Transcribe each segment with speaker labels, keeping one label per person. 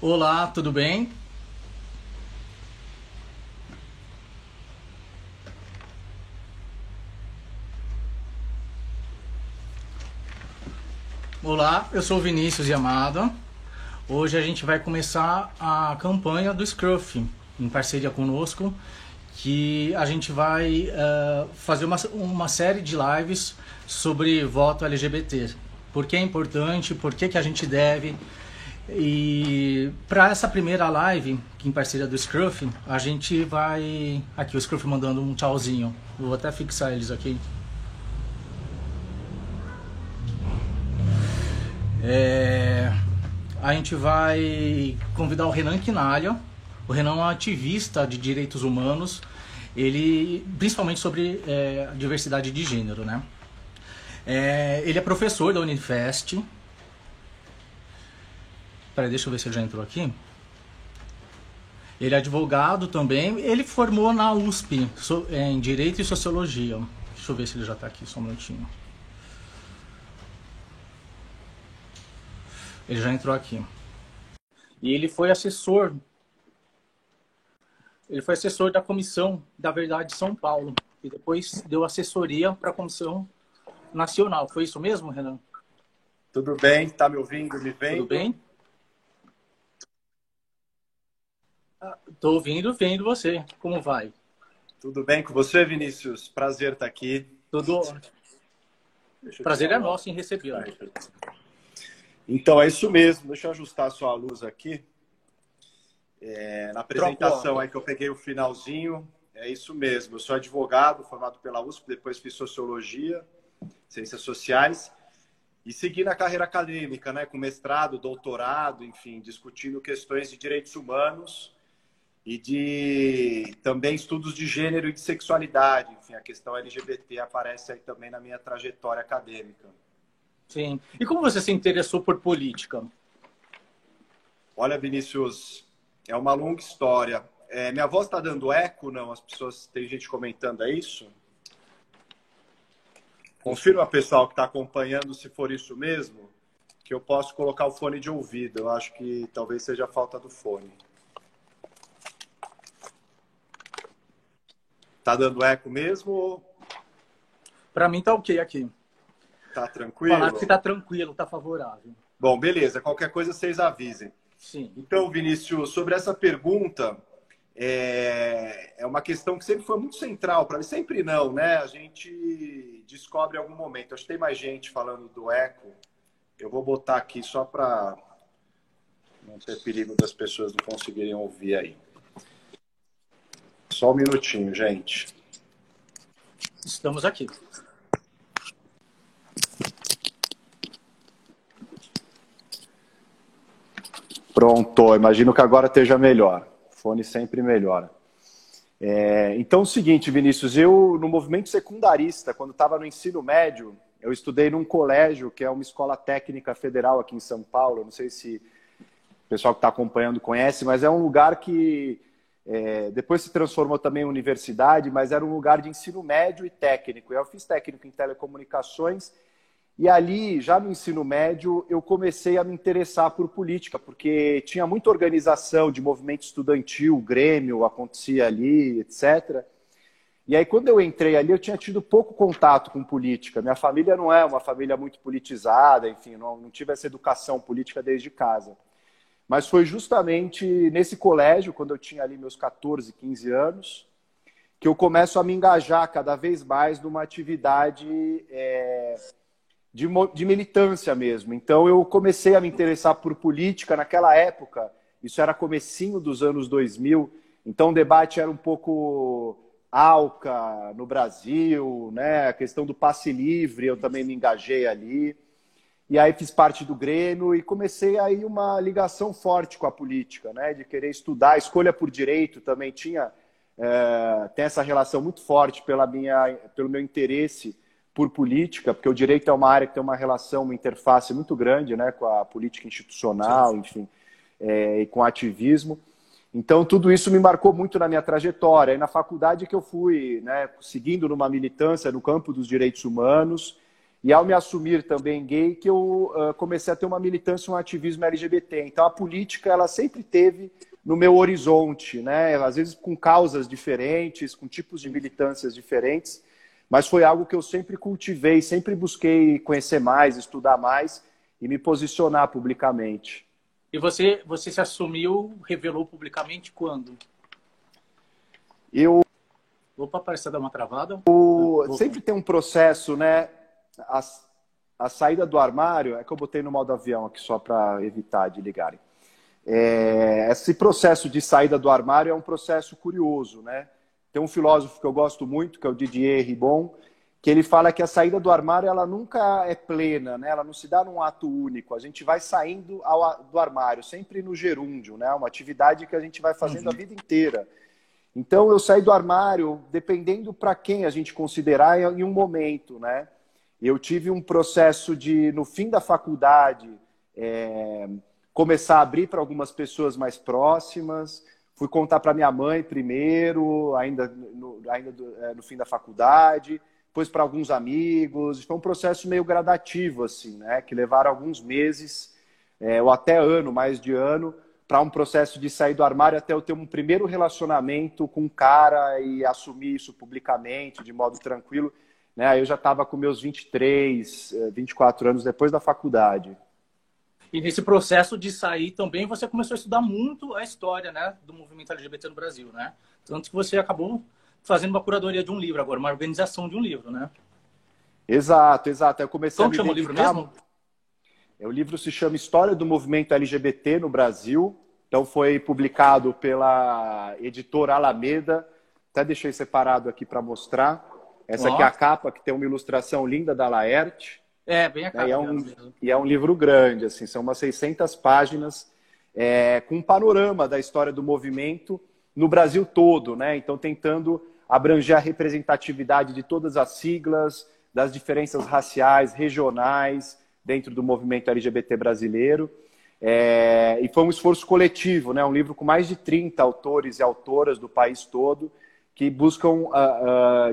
Speaker 1: Olá, tudo bem? Olá, eu sou o Vinícius Yamada. Hoje a gente vai começar a campanha do Scruff, em parceria conosco, que a gente vai fazer uma série de lives sobre voto LGBT. Por que é importante, por que a gente deve. E para essa primeira live, que em parceria do Scruff, a gente vai... Aqui o Scruff mandando um tchauzinho. Vou até fixar eles aqui. A gente vai convidar o Renan Quinalha. O Renan é um ativista de direitos humanos, ele principalmente sobre diversidade de gênero, né? Ele é professor da Unifest. Peraí, deixa eu ver se ele já entrou aqui. Ele é advogado também. Ele formou na USP em Direito e Sociologia. Deixa eu ver se ele já está aqui, só um minutinho. Ele já entrou aqui. E ele foi assessor. Ele foi assessor da Comissão da Verdade de São Paulo. E depois deu assessoria para a Comissão Nacional. Foi isso mesmo, Renan?
Speaker 2: Tudo bem? Tá me ouvindo? Me vendo?
Speaker 1: Tudo bem? Tô ouvindo, vendo você. Como vai?
Speaker 2: Tudo bem com você, Vinícius? Prazer estar aqui.
Speaker 1: Tudo. Prazer é nosso em recebê-lo.
Speaker 2: Então, é isso mesmo. Deixa eu ajustar a sua luz aqui. Na apresentação aí que eu peguei o finalzinho, é isso mesmo. Eu sou advogado, formado pela USP, depois fiz Sociologia, Ciências Sociais, e segui na carreira acadêmica, né, com mestrado, doutorado, enfim, discutindo questões de direitos humanos e de também estudos de gênero e de sexualidade. Enfim, a questão LGBT aparece aí também na minha trajetória acadêmica.
Speaker 1: Sim. E como você se interessou por política?
Speaker 2: Olha, Vinícius, é uma longa história. Minha voz está dando eco, não? As pessoas, tem gente comentando, é isso? Confirma, pessoal, que está acompanhando, se for isso mesmo, que eu posso colocar o fone de ouvido. Eu acho que talvez seja a falta do fone. Tá dando eco mesmo?
Speaker 1: Para mim tá ok aqui.
Speaker 2: Tá tranquilo?
Speaker 1: Falar que tá tranquilo, tá favorável.
Speaker 2: Bom, beleza. Qualquer coisa vocês avisem.
Speaker 1: Sim.
Speaker 2: Então, Vinícius, sobre essa pergunta, é uma questão que sempre foi muito central para mim. Sempre não, né? A gente descobre em algum momento. Acho que tem mais gente falando do eco. Eu vou botar aqui só para não ter perigo das pessoas não conseguirem ouvir aí. Só um minutinho, gente.
Speaker 1: Estamos aqui.
Speaker 2: Pronto, imagino que agora esteja melhor. O fone sempre melhora. Então, é o seguinte, Vinícius, eu no movimento secundarista, quando estava no ensino médio, eu estudei num colégio que é uma escola técnica federal aqui em São Paulo. Não sei se o pessoal que está acompanhando conhece, mas é um lugar que depois se transformou também em universidade, mas era um lugar de ensino médio e técnico. Eu fiz técnico em telecomunicações e ali, já no ensino médio, eu comecei a me interessar por política, porque tinha muita organização de movimento estudantil, Grêmio, acontecia ali, etc. E aí, quando eu entrei ali, eu tinha tido pouco contato com política. Minha família não é uma família muito politizada, enfim, não tive essa educação política desde casa. Mas foi justamente nesse colégio, quando eu tinha ali meus 14, 15 anos, que eu começo a me engajar cada vez mais numa atividade de militância mesmo. Então eu comecei a me interessar por política naquela época, isso era comecinho dos anos 2000, então o debate era um pouco ALCA no Brasil, né? A questão do passe livre, eu também me engajei ali. E aí fiz parte do Grêmio e comecei aí uma ligação forte com a política, né? De querer estudar. A escolha por direito também tem essa relação muito forte pelo meu interesse por política, porque o direito é uma área que tem uma relação, uma interface muito grande, né? Com a política institucional, enfim, e com o ativismo. Então, tudo isso me marcou muito na minha trajetória. E na faculdade que eu fui, né, seguindo numa militância no campo dos direitos humanos. e ao me assumir também gay, que eu comecei a ter uma militância, um ativismo LGBT. Então a política, ela sempre teve no meu horizonte, né? Às vezes com causas diferentes, com tipos de militâncias diferentes, mas foi algo que eu sempre cultivei, sempre busquei conhecer mais, estudar mais e me posicionar publicamente.
Speaker 1: E você se assumiu, revelou publicamente quando?
Speaker 2: Eu
Speaker 1: Opa, parece dar uma travada.
Speaker 2: sempre tem um processo, né? A saída do armário, é que eu botei no modo avião aqui só para evitar de ligarem. Esse processo de saída do armário é um processo curioso, né? Tem um filósofo que eu gosto muito, que é o Didier Ribon, que ele fala que a saída do armário ela nunca é plena, né? Ela não se dá num ato único. A gente vai saindo do armário, sempre no gerúndio, né? Uma atividade que a gente vai fazendo a vida inteira. Então, eu saí do armário, dependendo para quem a gente considerar em um momento, né? Eu tive um processo de, no fim da faculdade, começar a abrir para algumas pessoas mais próximas. Fui contar para minha mãe primeiro, ainda no fim da faculdade, depois para alguns amigos. Foi um processo meio gradativo, assim, né? Que levaram alguns meses, ou até ano, mais de ano, para um processo de sair do armário até eu ter um primeiro relacionamento com um cara e assumir isso publicamente, de modo tranquilo. Né? Aí eu já estava com meus 23, 24 anos depois da faculdade.
Speaker 1: E nesse processo de sair também, você começou a estudar muito a história, né, do movimento LGBT no Brasil, né? Tanto que você acabou fazendo uma curadoria de um livro agora, uma organização de um livro, né?
Speaker 2: Exato, exato. Eu comecei
Speaker 1: Como
Speaker 2: a me
Speaker 1: chama o livro mesmo?
Speaker 2: O livro se chama História do Movimento LGBT no Brasil. Então foi publicado pela editora Alameda. Até deixei separado aqui para mostrar. Essa aqui é a capa, que tem uma ilustração linda da Laerte.
Speaker 1: Bem a cara.
Speaker 2: E é um livro grande, assim, são umas 600 páginas, com um panorama da história do movimento no Brasil todo, né? Então, tentando abranger a representatividade de todas as siglas, das diferenças raciais, regionais, dentro do movimento LGBT brasileiro. E foi um esforço coletivo, né? Um livro com mais de 30 autores e autoras do país todo, que buscam,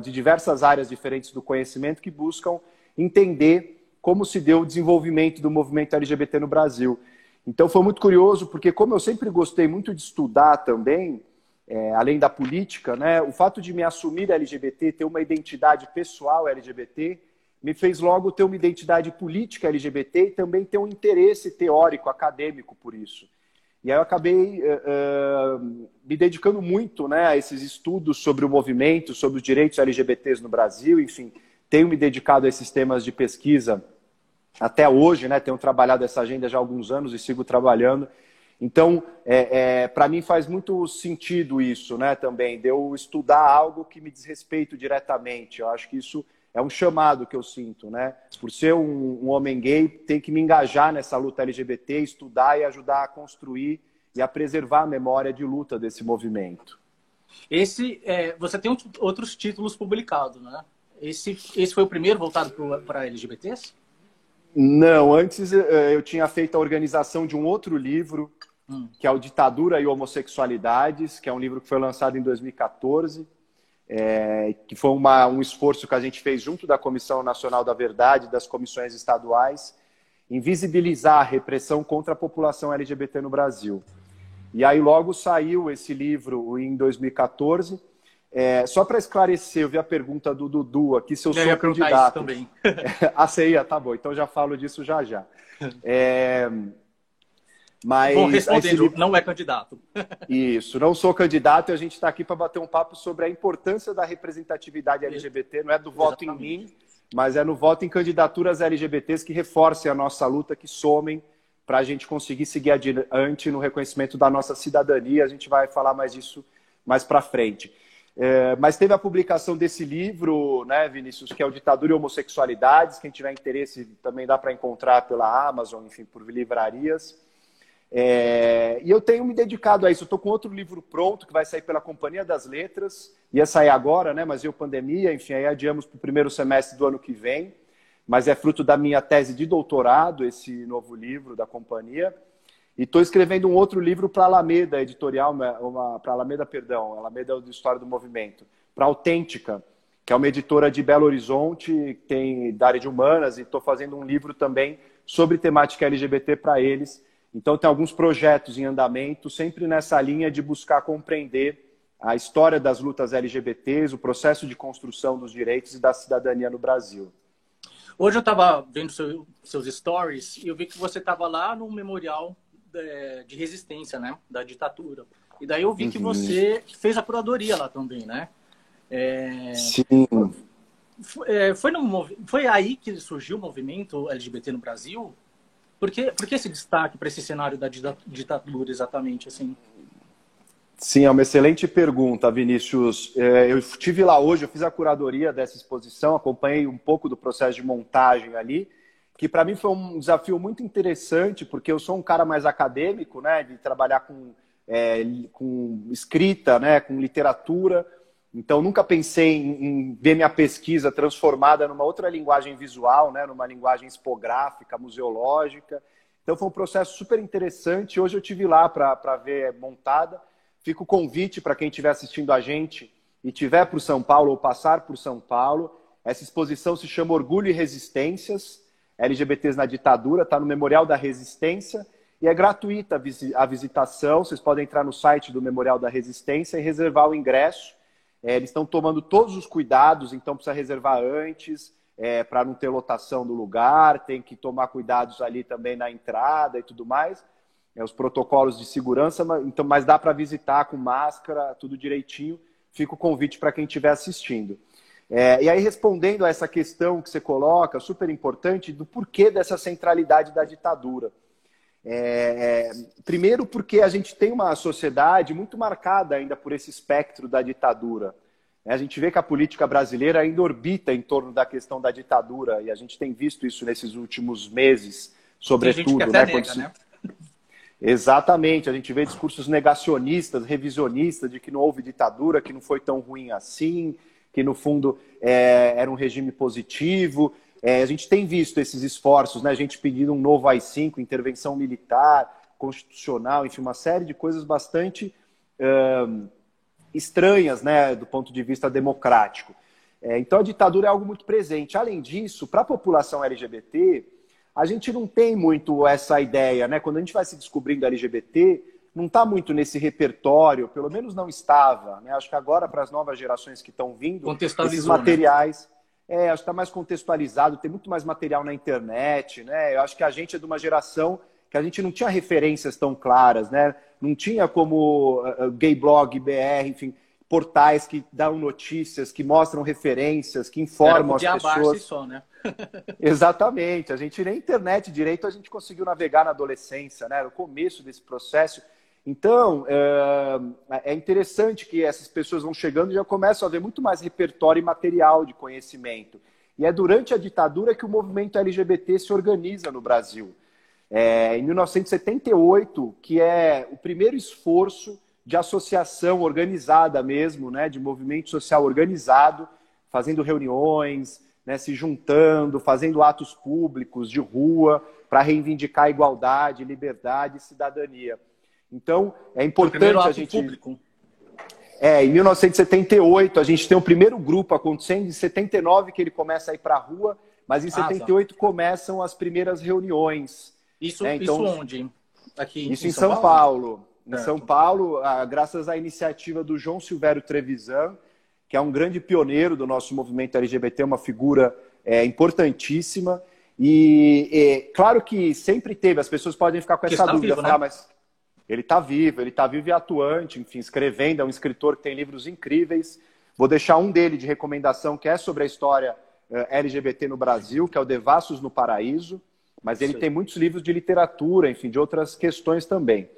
Speaker 2: de diversas áreas diferentes do conhecimento, que buscam entender como se deu o desenvolvimento do movimento LGBT no Brasil. Então foi muito curioso, porque como eu sempre gostei muito de estudar também, além da política, né, o fato de me assumir LGBT, ter uma identidade pessoal LGBT, me fez logo ter uma identidade política LGBT e também ter um interesse teórico, acadêmico por isso. E aí eu acabei me dedicando muito, né, a esses estudos sobre o movimento, sobre os direitos LGBTs no Brasil, enfim, tenho me dedicado a esses temas de pesquisa até hoje, né? Tenho trabalhado essa agenda já há alguns anos e sigo trabalhando. Então, para mim faz muito sentido isso, né? Também, de eu estudar algo que me diz respeito diretamente. Eu acho que isso é um chamado que eu sinto, né? Por ser um homem gay, tenho que me engajar nessa luta LGBT, estudar e ajudar a construir e a preservar a memória de luta desse movimento.
Speaker 1: Você tem outros títulos publicados, né? Esse foi o primeiro voltado para LGBTs?
Speaker 2: Não, antes eu tinha feito a organização de um outro livro, que é o Ditadura e Homossexualidades, que é um livro que foi lançado em 2014, que foi um esforço que a gente fez junto da Comissão Nacional da Verdade, das comissões estaduais, em visibilizar a repressão contra a população LGBT no Brasil. E aí logo saiu esse livro em 2014. Só para esclarecer, eu vi a pergunta do Dudu aqui, se eu sou candidato.
Speaker 1: Isso também.
Speaker 2: Você ia, tá bom, então já falo disso já. Mas
Speaker 1: bom, respondendo, não é candidato.
Speaker 2: Isso, não sou candidato e a gente está aqui para bater um papo sobre a importância da representatividade LGBT, não é do voto em mim, mas é no voto em candidaturas LGBTs que reforcem a nossa luta, que somem para a gente conseguir seguir adiante no reconhecimento da nossa cidadania. A gente vai falar mais disso mais para frente. Mas teve a publicação desse livro, né, Vinícius, que é o Ditadura e Homossexualidades. Quem tiver interesse também dá para encontrar pela Amazon, enfim, por livrarias. E eu tenho me dedicado a isso. Eu estou com outro livro pronto, que vai sair pela Companhia das Letras. Ia sair agora, né, mas veio pandemia, enfim, aí adiamos para o primeiro semestre do ano que vem. Mas é fruto da minha tese de doutorado, esse novo livro da companhia. E estou escrevendo um outro livro para a Alameda Editorial, para Alameda, perdão, Alameda de História do Movimento, para Autêntica, que é uma editora de Belo Horizonte, tem da área de humanas, e estou fazendo um livro também sobre temática LGBT para eles. Então, tem alguns projetos em andamento, sempre nessa linha de buscar compreender a história das lutas LGBTs, o processo de construção dos direitos e da cidadania no Brasil.
Speaker 1: Hoje eu estava vendo seus stories e eu vi que você estava lá no memorial de resistência, né, da ditadura. E daí eu vi que você fez a curadoria lá também, né?
Speaker 2: Sim.
Speaker 1: Foi aí que surgiu o movimento LGBT no Brasil? Por que esse destaque para esse cenário da ditadura exatamente, assim?
Speaker 2: Sim, é uma excelente pergunta, Vinícius. Eu estive lá hoje, eu fiz a curadoria dessa exposição, acompanhei um pouco do processo de montagem ali, que para mim foi um desafio muito interessante, porque eu sou um cara mais acadêmico, né, de trabalhar com escrita, né, com literatura. Então, nunca pensei em ver minha pesquisa transformada numa outra linguagem visual, né, numa linguagem expográfica, museológica. Então, foi um processo super interessante. Hoje eu estive lá para ver montada. Fica o convite para quem estiver assistindo a gente e estiver por São Paulo ou passar por São Paulo. Essa exposição se chama Orgulho e Resistências, LGBTs na Ditadura, está no Memorial da Resistência. E é gratuita a visitação. Vocês podem entrar no site do Memorial da Resistência e reservar o ingresso. Eles estão tomando todos os cuidados, então precisa reservar antes, para não ter lotação do lugar, tem que tomar cuidados ali também na entrada e tudo mais, os protocolos de segurança, mas dá para visitar com máscara, tudo direitinho. Fica o convite para quem estiver assistindo. E aí, respondendo a essa questão que você coloca, super importante, do porquê dessa centralidade da ditadura. Primeiro porque a gente tem uma sociedade muito marcada ainda por esse espectro da ditadura. A gente vê que a política brasileira ainda orbita em torno da questão da ditadura, e a gente tem visto isso nesses últimos meses, sobretudo.
Speaker 1: Tem gente que até nega, né?
Speaker 2: Exatamente, a gente vê discursos negacionistas, revisionistas, de que não houve ditadura, que não foi tão ruim assim, que no fundo era um regime positivo. A gente tem visto esses esforços, né? A gente pedindo um novo AI-5, intervenção militar, constitucional, enfim, uma série de coisas bastante estranhas, né, do ponto de vista democrático. Então a ditadura é algo muito presente. Além disso, para a população LGBT, a gente não tem muito essa ideia, né? Quando a gente vai se descobrindo LGBT, não está muito nesse repertório, pelo menos não estava, né? Acho que agora, para as novas gerações que estão vindo, esses materiais...
Speaker 1: Né?
Speaker 2: Acho que está mais contextualizado, tem muito mais material na internet, né? Eu acho que a gente é de uma geração que a gente não tinha referências tão claras, né? Não tinha como Gayblog, BR, enfim, portais que dão notícias, que mostram referências, que informam as pessoas.
Speaker 1: Só, né?
Speaker 2: Exatamente. A gente nem internet direito a gente conseguiu navegar na adolescência, né? No começo desse processo. Então, é interessante que essas pessoas vão chegando e já começam a ver muito mais repertório e material de conhecimento. E é durante a ditadura que o movimento LGBT se organiza no Brasil. Em 1978, que é o primeiro esforço de associação organizada mesmo, né, de movimento social organizado, fazendo reuniões, né, se juntando, fazendo atos públicos de rua para reivindicar igualdade, liberdade e cidadania. Então, é importante a gente...
Speaker 1: Público.
Speaker 2: Em 1978, a gente tem o primeiro grupo acontecendo, em 79 que ele começa a ir para a rua, mas em 78 começam as primeiras reuniões.
Speaker 1: Isso,
Speaker 2: então,
Speaker 1: isso onde? Aqui
Speaker 2: isso em São Paulo. Em
Speaker 1: certo.
Speaker 2: São Paulo, graças à iniciativa do João Silvério Trevisan, que é um grande pioneiro do nosso movimento LGBT, uma figura importantíssima. E claro que sempre teve, as pessoas podem ficar com essa dúvida,
Speaker 1: vivo, né?
Speaker 2: mas ele está vivo e atuante, enfim, escrevendo, é um escritor que tem livros incríveis. Vou deixar um dele de recomendação, que é sobre a história LGBT no Brasil, que é o Devassos no Paraíso, mas ele tem muitos livros de literatura, enfim, de outras questões também.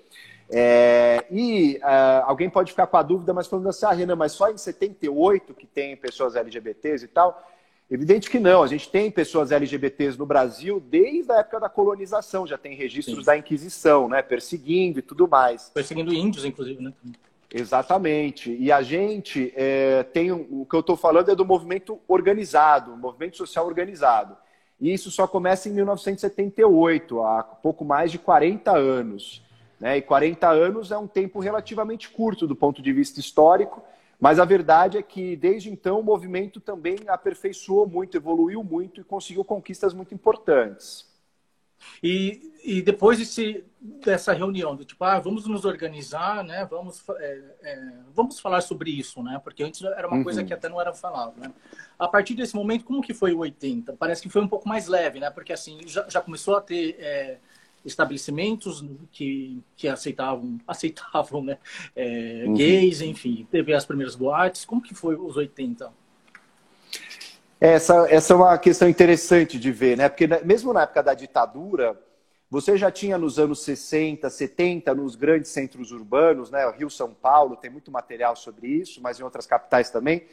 Speaker 2: Alguém pode ficar com a dúvida, mas falando assim, Renan, mas só em 78 que tem pessoas LGBTs e tal? Evidente que não, a gente tem pessoas LGBTs no Brasil desde a época da colonização, já tem registros da Inquisição, né, perseguindo e tudo mais.
Speaker 1: Perseguindo índios, inclusive, né?
Speaker 2: Exatamente, e a gente tem, o que eu estou falando é do movimento organizado, um movimento social organizado. E isso só começa em 1978, há pouco mais de 40 anos. Né? E 40 anos é um tempo relativamente curto do ponto de vista histórico, Mas a verdade é que, desde então, o movimento também aperfeiçoou muito, evoluiu muito e conseguiu conquistas muito importantes.
Speaker 1: E depois dessa reunião, do tipo, vamos nos organizar, né? Vamos falar sobre isso, né? Porque antes era uma coisa que até não era falado, né? A partir desse momento, como que foi o 80? Parece que foi um pouco mais leve, né? Porque assim, já começou a ter estabelecimentos que aceitavam, né? Gays, enfim, teve as primeiras boates. Como que foi os 80?
Speaker 2: Essa é uma questão interessante de ver, né? Porque mesmo na época da ditadura, você já tinha nos anos 60, 70, nos grandes centros urbanos, né? O Rio, São Paulo, tem muito material sobre isso, mas em outras capitais também,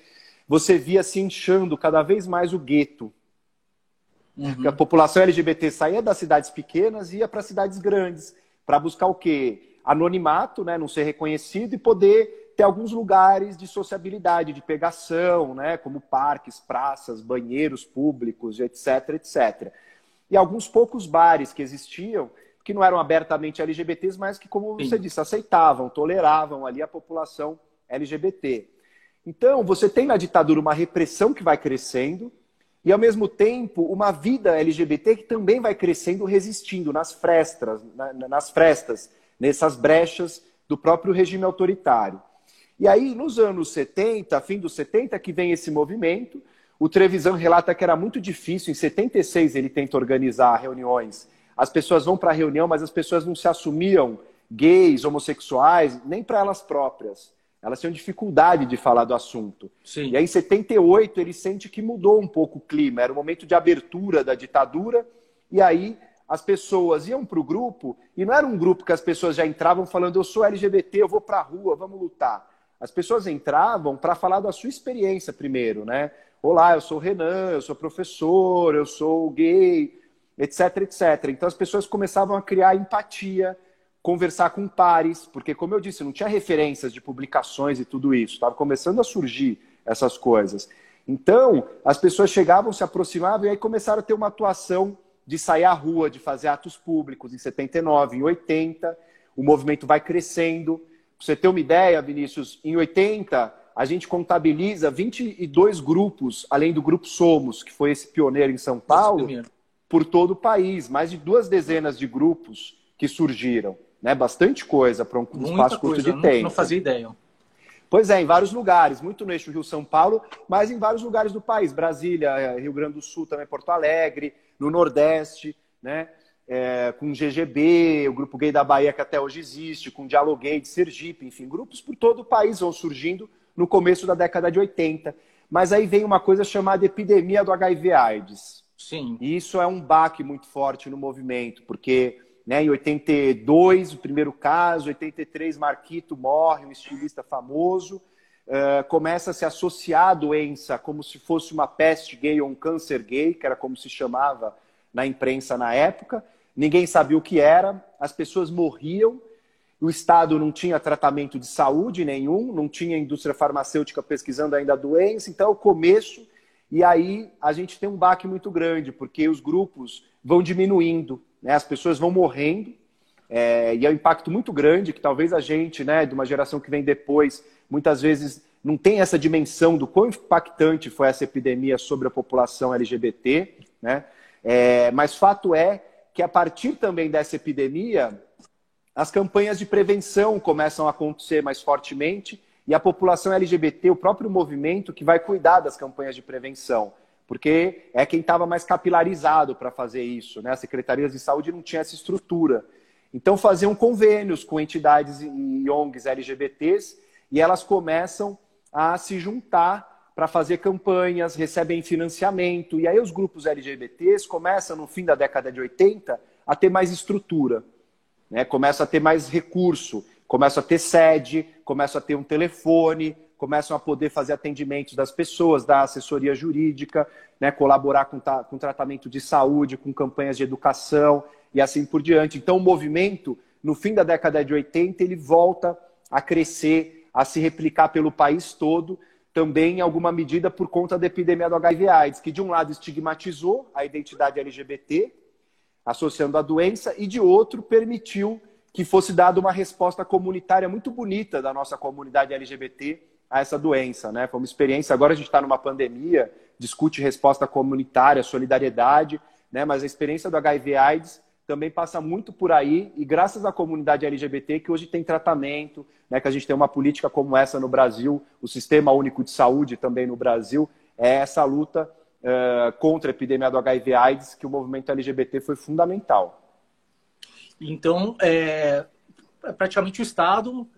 Speaker 2: você via se inchando cada vez mais o gueto. Porque a população LGBT saía das cidades pequenas e ia para cidades grandes, para buscar o quê? Anonimato, né? Não ser reconhecido e poder ter alguns lugares de sociabilidade, de pegação, né? Como parques, praças, banheiros públicos, etc, etc. E alguns poucos bares que existiam, que não eram abertamente LGBTs, mas que, como você disse, aceitavam, toleravam ali a população LGBT. Então, você tem na ditadura uma repressão que vai crescendo e, ao mesmo tempo, uma vida LGBT que também vai crescendo, resistindo nas frestas, nessas brechas do próprio regime autoritário. E aí, nos anos 70, fim dos 70, que vem esse movimento. O Trevisan relata que era muito difícil. Em 76, ele tenta organizar reuniões. As pessoas vão para a reunião, mas as pessoas não se assumiam gays, homossexuais, nem para elas próprias. Elas tinham dificuldade de falar do assunto.
Speaker 1: Sim.
Speaker 2: E aí, em 78, ele sente que mudou um pouco o clima. Era o momento de abertura da ditadura. E aí, as pessoas iam para o grupo, e não era um grupo que as pessoas já entravam falando: eu sou LGBT, eu vou para a rua, vamos lutar. As pessoas entravam para falar da sua experiência primeiro, né? Olá, eu sou o Renan, eu sou professor, eu sou gay, etc, etc. Então as pessoas começavam a criar empatia, conversar com pares, porque, como eu disse, não tinha referências de publicações e tudo isso. Estava começando a surgir essas coisas. Então, as pessoas chegavam, se aproximavam e aí começaram a ter uma atuação de sair à rua, de fazer atos públicos em 79, em 80. O movimento vai crescendo. Para você ter uma ideia, Vinícius, em 80, a gente contabiliza 22 grupos, além do Grupo Somos, que foi esse pioneiro em São Paulo, por todo o país. Mais de 2 dezenas de grupos que surgiram. Né? Bastante coisa para um espaço curto de tempo.
Speaker 1: Não fazia ideia.
Speaker 2: Pois é, em vários lugares. Muito no eixo Rio-São Paulo, mas em vários lugares do país. Brasília, Rio Grande do Sul, também Porto Alegre, no Nordeste, né? Com o GGB, o Grupo Gay da Bahia, que até hoje existe, com o Dialoguei de Sergipe, enfim, grupos por todo o país vão surgindo no começo da década de 80. Mas aí vem uma coisa chamada epidemia do HIV/AIDS.
Speaker 1: Sim.
Speaker 2: E isso é um baque muito forte no movimento, porque, né, em 82, o primeiro caso, 83, Marquito morre, um estilista famoso, começa a se associar à doença como se fosse uma peste gay ou um câncer gay, que era como se chamava na imprensa na época. Ninguém sabia o que era, as pessoas morriam, o Estado não tinha tratamento de saúde nenhum, não tinha indústria farmacêutica pesquisando ainda a doença, então é o começo, e aí a gente tem um baque muito grande, porque os grupos vão diminuindo, né? As pessoas vão morrendo, e é um impacto muito grande, que talvez a gente, né, de uma geração que vem depois, muitas vezes não tem essa dimensão do quão impactante foi essa epidemia sobre a população LGBT, né? Mas fato é que a partir também dessa epidemia, as campanhas de prevenção começam a acontecer mais fortemente e a população LGBT, o próprio movimento, que vai cuidar das campanhas de prevenção, porque é quem estava mais capilarizado para fazer isso, né? As secretarias de saúde não tinham essa estrutura. Então faziam convênios com entidades e ONGs LGBTs e elas começam a se juntar para fazer campanhas, recebem financiamento. E aí os grupos LGBTs começam, no fim da década de 80, a ter mais estrutura, né? Começam a ter mais recurso, começam a ter sede, começam a ter um telefone, começam a poder fazer atendimentos das pessoas, dar assessoria jurídica, né? Colaborar com tratamento de saúde, com campanhas de educação e assim por diante. Então o movimento, no fim da década de 80, ele volta a crescer, a se replicar pelo país todo, também em alguma medida por conta da epidemia do HIV/AIDS, que de um lado estigmatizou a identidade LGBT, associando a doença, e de outro permitiu que fosse dada uma resposta comunitária muito bonita da nossa comunidade LGBT a essa doença, né? Foi uma experiência, agora a gente está numa pandemia, discute resposta comunitária, solidariedade, né? Mas a experiência do HIV/AIDS também passa muito por aí, e graças à comunidade LGBT que hoje tem tratamento, né? Que a gente tem uma política como essa no Brasil, o Sistema Único de Saúde também no Brasil, é essa luta contra a epidemia do HIV/AIDS, que o movimento LGBT foi fundamental.
Speaker 1: Então, praticamente o Estado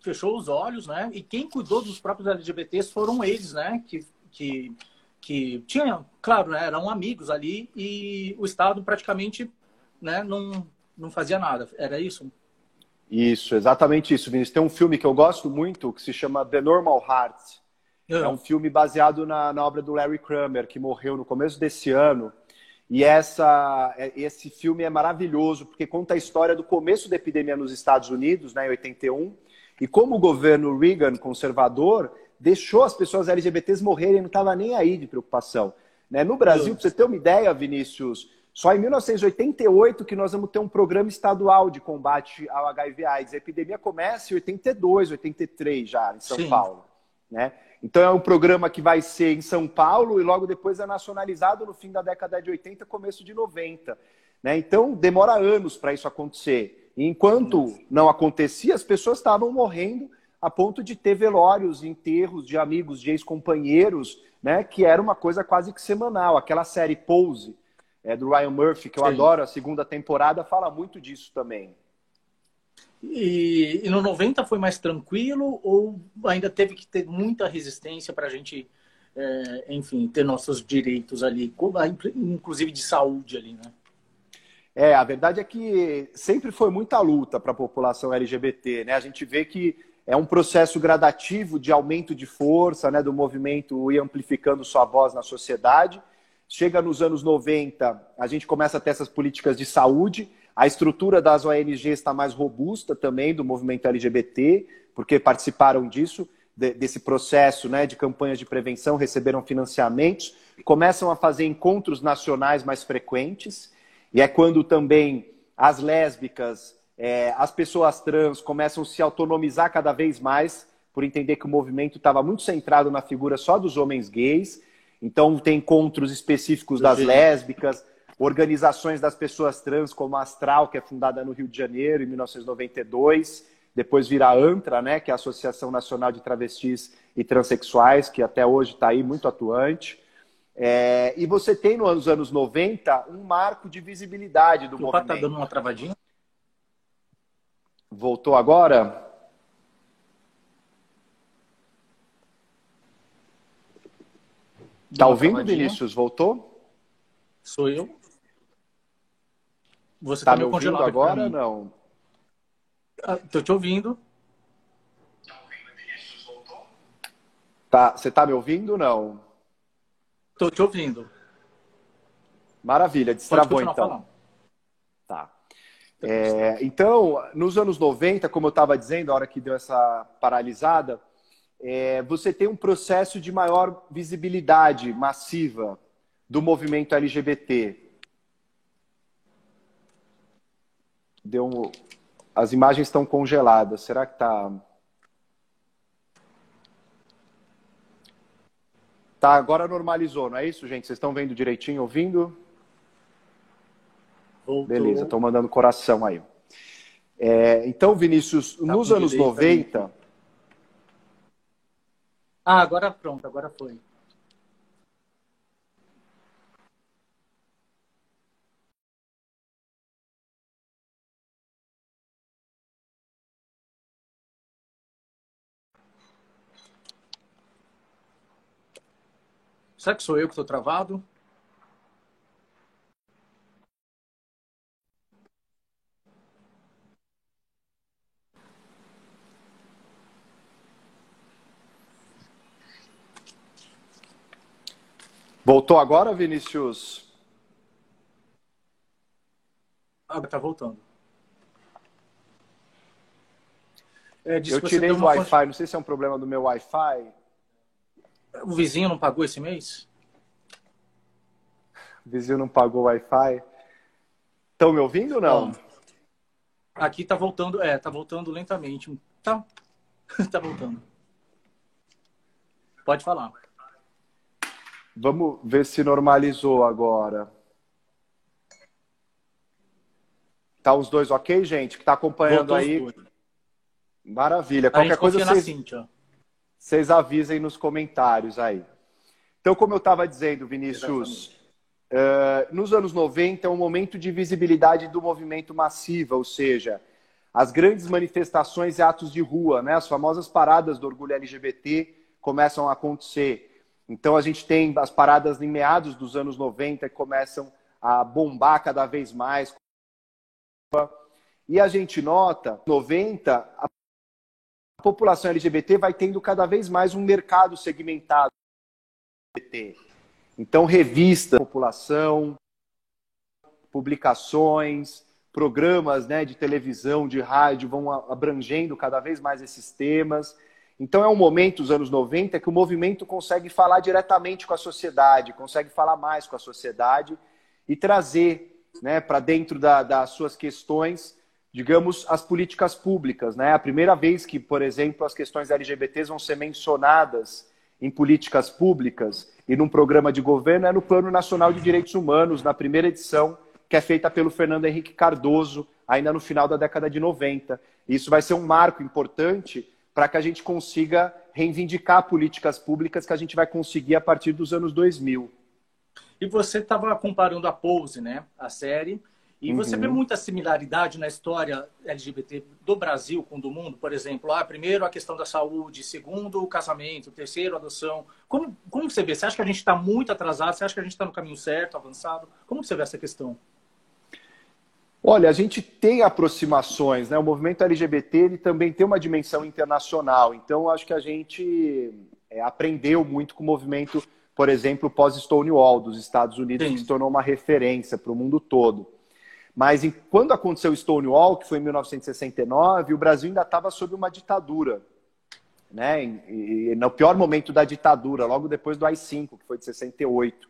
Speaker 1: fechou os olhos, né? E quem cuidou dos próprios LGBTs foram eles, né? Que tinham, claro, né? Eram amigos ali, e o Estado praticamente, né? Não fazia nada. Era isso?
Speaker 2: Isso, exatamente isso, Vinícius. Tem um filme que eu gosto muito que se chama The Normal Heart. É um filme baseado na obra do Larry Kramer, que morreu no começo desse ano. E esse filme é maravilhoso, porque conta a história do começo da epidemia nos Estados Unidos, né, em 81, e como o governo Reagan, conservador, deixou as pessoas LGBTs morrerem, não estava nem aí de preocupação. Né? No Brasil, para você ter uma ideia, Vinícius, só em 1988 que nós vamos ter um programa estadual de combate ao HIV/AIDS. A epidemia começa em 82, 83 já, em São Paulo. Né? Então é um programa que vai ser em São Paulo e logo depois é nacionalizado no fim da década de 80, começo de 90. Né? Então demora anos para isso acontecer. E enquanto não acontecia, as pessoas estavam morrendo a ponto de ter velórios, enterros de amigos, de ex-companheiros, né? Que era uma coisa quase que semanal. Aquela série Pose, do Ryan Murphy, que eu adoro, a segunda temporada, fala muito disso também.
Speaker 1: E no 90 foi mais tranquilo ou ainda teve que ter muita resistência para a gente, enfim, ter nossos direitos ali, inclusive de saúde ali, né?
Speaker 2: A verdade é que sempre foi muita luta para a população LGBT, né? A gente vê que é um processo gradativo de aumento de força, né, do movimento e amplificando sua voz na sociedade. Chega nos anos 90, a gente começa a ter essas políticas de saúde. A estrutura das ONGs está mais robusta também, do movimento LGBT, porque participaram disso, desse processo, né, de campanhas de prevenção, receberam financiamentos, começam a fazer encontros nacionais mais frequentes, e é quando também as lésbicas, as pessoas trans começam a se autonomizar cada vez mais, por entender que o movimento estava muito centrado na figura só dos homens gays. Então tem encontros específicos das lésbicas, organizações das pessoas trans, como a Astral, que é fundada no Rio de Janeiro, em 1992, depois vira a ANTRA, né, que é a Associação Nacional de Travestis e Transsexuais, que até hoje está aí muito atuante. E você tem, nos anos 90, um marco de visibilidade do movimento.
Speaker 1: Está dando uma travadinha?
Speaker 2: Voltou agora? Tá ouvindo, Vinícius? Voltou?
Speaker 1: Sou eu. Você
Speaker 2: tá me ouvindo agora? Não.
Speaker 1: Tô te ouvindo.
Speaker 2: Tá, você tá me ouvindo ou não?
Speaker 1: Tô te ouvindo.
Speaker 2: Maravilha, destravou então.
Speaker 1: Falando.
Speaker 2: Tá. Então, nos anos 90, como eu estava dizendo, a hora que deu essa paralisada, você tem um processo de maior visibilidade massiva do movimento LGBT. As imagens estão congeladas. Será que tá... Tá, agora normalizou, não é isso, gente? Vocês estão vendo direitinho, ouvindo?
Speaker 1: Voltou.
Speaker 2: Beleza, estão mandando coração aí. Então, Vinícius, nos anos 90...
Speaker 1: agora pronto, agora foi. Será que sou eu que estou travado?
Speaker 2: Voltou agora, Vinícius?
Speaker 1: Agora tá voltando.
Speaker 2: Eu tirei o Wi-Fi, não sei se é um problema do meu Wi-Fi.
Speaker 1: O vizinho não pagou esse mês?
Speaker 2: O vizinho não pagou o Wi-Fi. Estão me ouvindo ou não?
Speaker 1: Aqui tá voltando, tá voltando lentamente. Tá voltando. Pode falar.
Speaker 2: Vamos ver se normalizou agora. Tá os dois ok, gente? Que tá acompanhando
Speaker 1: Voltou os
Speaker 2: aí?
Speaker 1: dois.
Speaker 2: Maravilha.
Speaker 1: A gente
Speaker 2: Qualquer coisa
Speaker 1: confia na Cíntia.
Speaker 2: vocês avisem nos comentários aí. Então, como eu estava dizendo, Vinícius, nos anos 90 é um momento de visibilidade do movimento massiva, ou seja, as grandes manifestações e atos de rua, né? As famosas paradas do orgulho LGBT começam a acontecer. Então, a gente tem as paradas em meados dos anos 90 que começam a bombar cada vez mais. E a gente nota, 90, a população LGBT vai tendo cada vez mais um mercado segmentado. Então, revistas, população, publicações, programas, né, de televisão, de rádio, vão abrangendo cada vez mais esses temas. Então, é um momento, os anos 90, que o movimento consegue falar diretamente com a sociedade, consegue falar mais com a sociedade e trazer, né, para dentro das suas questões, digamos, as políticas públicas. Né? A primeira vez que, por exemplo, as questões LGBTs vão ser mencionadas em políticas públicas e num programa de governo é no Plano Nacional de Direitos Humanos, na primeira edição, que é feita pelo Fernando Henrique Cardoso, ainda no final da década de 90. Isso vai ser um marco importante para que a gente consiga reivindicar políticas públicas que a gente vai conseguir a partir dos anos 2000.
Speaker 1: E você estava comparando a Pose, né? A série. E você vê muita similaridade na história LGBT do Brasil com do mundo? Por exemplo, primeiro a questão da saúde, segundo o casamento, terceiro a adoção. Como você vê? Você acha que a gente está muito atrasado? Você acha que a gente está no caminho certo, avançado? Como você vê essa questão?
Speaker 2: Olha, a gente tem aproximações, né? O movimento LGBT ele também tem uma dimensão internacional. Então, acho que a gente aprendeu muito com o movimento, por exemplo, pós-Stonewall dos Estados Unidos,
Speaker 1: Sim.
Speaker 2: que se tornou uma referência para o mundo todo. Mas quando aconteceu o Stonewall, que foi em 1969, o Brasil ainda estava sob uma ditadura. Né? E no pior momento da ditadura, logo depois do AI-5, que foi de 68.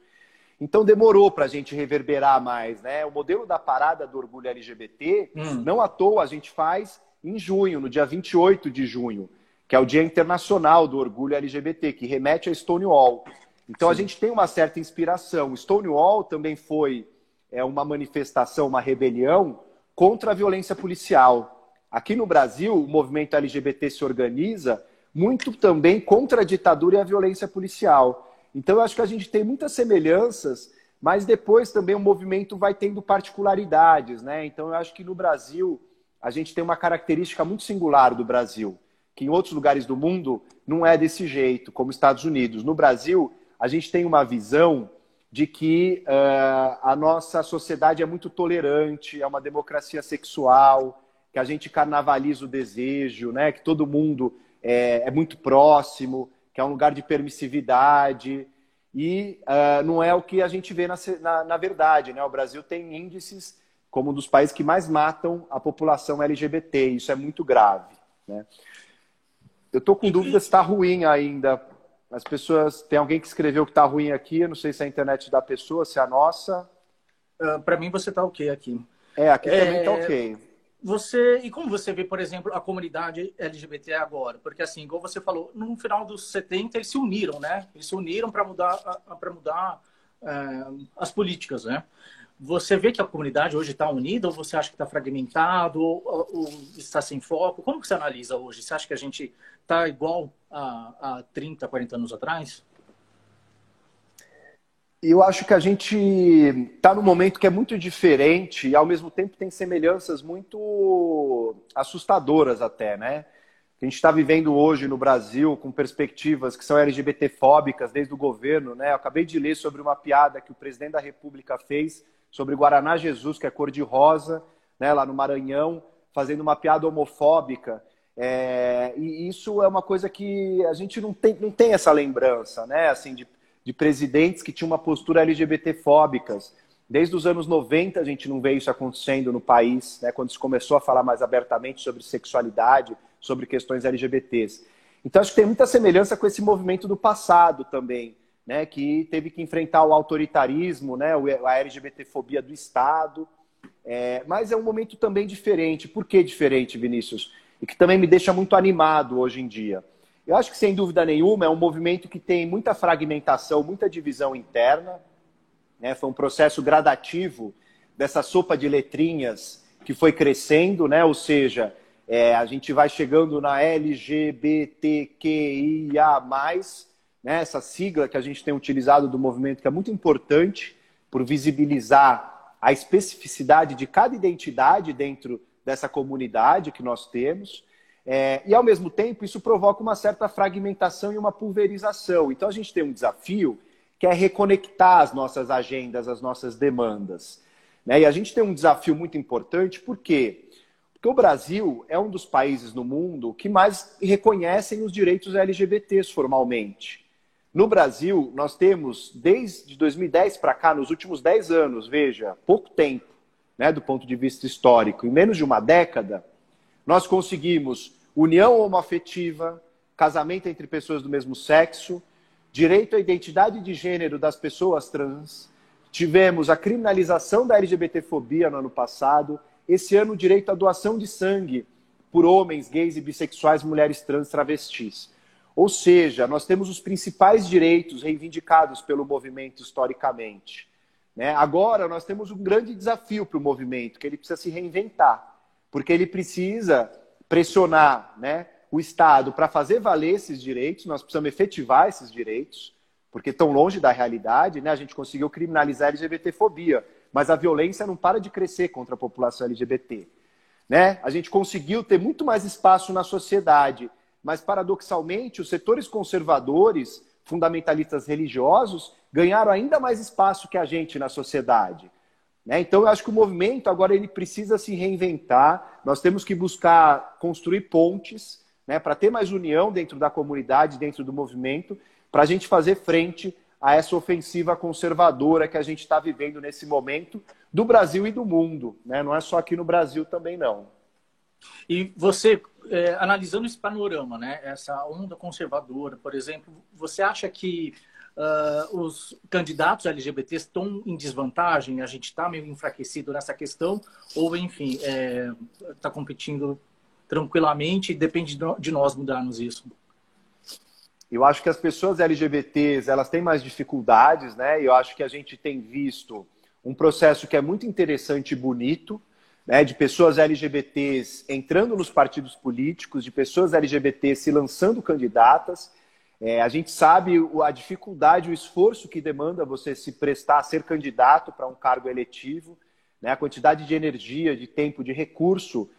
Speaker 2: Então demorou para a gente reverberar mais. Né? O modelo da parada do orgulho LGBT, não à toa, a gente faz em junho, no dia 28 de junho, que é o Dia Internacional do Orgulho LGBT, que remete a Stonewall. Então, a gente tem uma certa inspiração. Stonewall também foi uma manifestação, uma rebelião contra a violência policial. Aqui no Brasil, o movimento LGBT se organiza muito também contra a ditadura e a violência policial. Então, eu acho que a gente tem muitas semelhanças, mas depois também o movimento vai tendo particularidades. Né? Então, eu acho que no Brasil, a gente tem uma característica muito singular do Brasil, que em outros lugares do mundo não é desse jeito, como Estados Unidos. No Brasil, a gente tem uma visão de que a nossa sociedade é muito tolerante, é uma democracia sexual, que a gente carnavaliza o desejo, né? Que todo mundo é muito próximo, que é um lugar de permissividade. E não é o que a gente vê na verdade. Né? O Brasil tem índices como um dos países que mais matam a população LGBT. Isso é muito grave. Né? Eu estou com dúvida se está ruim ainda. As pessoas... Tem alguém que escreveu que está ruim aqui. Eu não sei se é a internet da pessoa, se é a nossa.
Speaker 1: Para mim, você está ok aqui.
Speaker 2: Aqui também está ok.
Speaker 1: E como você vê, por exemplo, a comunidade LGBT agora? Porque, assim, igual você falou, no final dos 70 eles se uniram, né? Eles se uniram para mudar as políticas, né? Você vê que a comunidade hoje está unida ou você acha que está fragmentado ou está sem foco? Como que você analisa hoje? Você acha que a gente está igual a 30, 40 anos atrás?
Speaker 2: Eu acho que a gente está num momento que é muito diferente e, ao mesmo tempo, tem semelhanças muito assustadoras até, né? A gente está vivendo hoje no Brasil com perspectivas que são LGBT-fóbicas desde o governo, né? Eu acabei de ler sobre uma piada que o presidente da República fez sobre Guaraná Jesus, que é cor de rosa, né? Lá no Maranhão, fazendo uma piada homofóbica. E isso é uma coisa que a gente não tem essa lembrança, né? Assim, de presidentes que tinham uma postura LGBT-fóbicas. Desde os anos 90 a gente não vê isso acontecendo no país, né, quando se começou a falar mais abertamente sobre sexualidade, sobre questões LGBTs. Então acho que tem muita semelhança com esse movimento do passado também, né, que teve que enfrentar o autoritarismo, né, a LGBT-fobia do Estado. Mas é um momento também diferente. Por que diferente, Vinícius? E que também me deixa muito animado hoje em dia. Eu acho que, sem dúvida nenhuma, é um movimento que tem muita fragmentação, muita divisão interna, né? Foi um processo gradativo dessa sopa de letrinhas que foi crescendo, né? Ou seja, a gente vai chegando na LGBTQIA+, né? Essa sigla que a gente tem utilizado do movimento, que é muito importante por visibilizar a especificidade de cada identidade dentro dessa comunidade que nós temos. E, ao mesmo tempo, isso provoca uma certa fragmentação e uma pulverização. Então, a gente tem um desafio que é reconectar as nossas agendas, as nossas demandas, né? E a gente tem um desafio muito importante, por quê? Porque o Brasil é um dos países no mundo que mais reconhecem os direitos LGBTs formalmente. No Brasil, nós temos, desde 2010 para cá, nos últimos 10 anos, veja, pouco tempo, né, do ponto de vista histórico, em menos de uma década, nós conseguimos união homoafetiva, casamento entre pessoas do mesmo sexo, direito à identidade de gênero das pessoas trans, tivemos a criminalização da LGBTfobia no ano passado, esse ano o direito à doação de sangue por homens, gays e bissexuais, mulheres trans, travestis. Ou seja, nós temos os principais direitos reivindicados pelo movimento historicamente, né? Agora nós temos um grande desafio para o movimento, que ele precisa se reinventar, porque ele precisa pressionar, né, o Estado para fazer valer esses direitos. Nós precisamos efetivar esses direitos, porque estão longe da realidade, né? A gente conseguiu criminalizar a LGBTfobia, mas a violência não para de crescer contra a população LGBT, né? A gente conseguiu ter muito mais espaço na sociedade, mas, paradoxalmente, os setores conservadores, fundamentalistas religiosos, ganharam ainda mais espaço que a gente na sociedade, né? Então, eu acho que o movimento agora ele precisa se reinventar. Nós temos que buscar construir pontes, né, para ter mais união dentro da comunidade, dentro do movimento, para a gente fazer frente a essa ofensiva conservadora que a gente está vivendo nesse momento do Brasil e do mundo, né? Não é só aqui no Brasil também, não.
Speaker 1: E você, analisando esse panorama, né, essa onda conservadora, por exemplo, você acha que os candidatos LGBTs estão em desvantagem? A gente está meio enfraquecido nessa questão? Ou, enfim, está competindo tranquilamente e depende de nós mudarmos isso?
Speaker 2: Eu acho que as pessoas LGBTs, elas têm mais dificuldades, né? Eu acho que a gente tem visto um processo que é muito interessante e bonito, né, de pessoas LGBTs entrando nos partidos políticos, de pessoas LGBTs se lançando candidatas. A gente sabe a dificuldade, o esforço que demanda você se prestar a ser candidato para um cargo eletivo, né, a quantidade de energia, de tempo, de recurso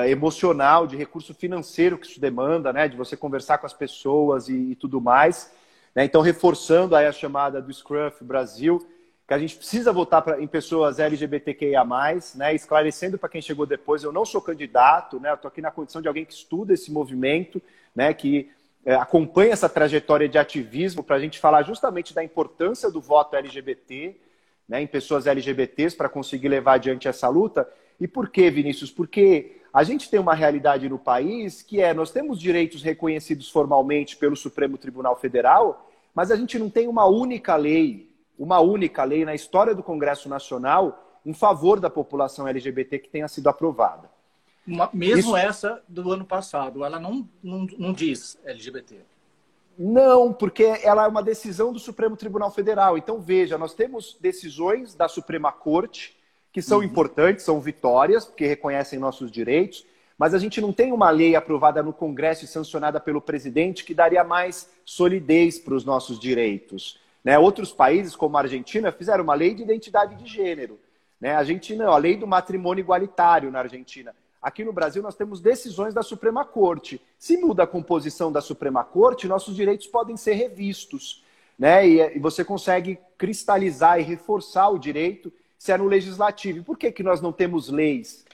Speaker 2: emocional, de recurso financeiro que isso demanda, né, de você conversar com as pessoas e tudo mais, né? Então, reforçando aí a chamada do Scruff Brasil, que a gente precisa votar em pessoas LGBTQIA+, né? Esclarecendo para quem chegou depois, eu não sou candidato, né? Eu estou aqui na condição de alguém que estuda esse movimento, né? Que acompanha essa trajetória de ativismo para a gente falar justamente da importância do voto LGBT, né? Em pessoas LGBTs para conseguir levar adiante essa luta. E por quê, Vinícius? Porque a gente tem uma realidade no país que nós temos direitos reconhecidos formalmente pelo Supremo Tribunal Federal, mas a gente não tem uma única lei na história do Congresso Nacional em favor da população LGBT que tenha sido aprovada.
Speaker 1: Mesmo essa do ano passado, ela não diz LGBT.
Speaker 2: Não, porque ela é uma decisão do Supremo Tribunal Federal. Então, veja, nós temos decisões da Suprema Corte que são importantes, são vitórias, porque reconhecem nossos direitos, mas a gente não tem uma lei aprovada no Congresso e sancionada pelo presidente que daria mais solidez para os nossos direitos, né? Outros países, como a Argentina, fizeram uma lei de identidade de gênero, né? A Argentina, a lei do matrimônio igualitário na Argentina. Aqui no Brasil nós temos decisões da Suprema Corte. Se muda a composição da Suprema Corte, nossos direitos podem ser revistos, né? E você consegue cristalizar e reforçar o direito se é no legislativo. E por que nós não temos leis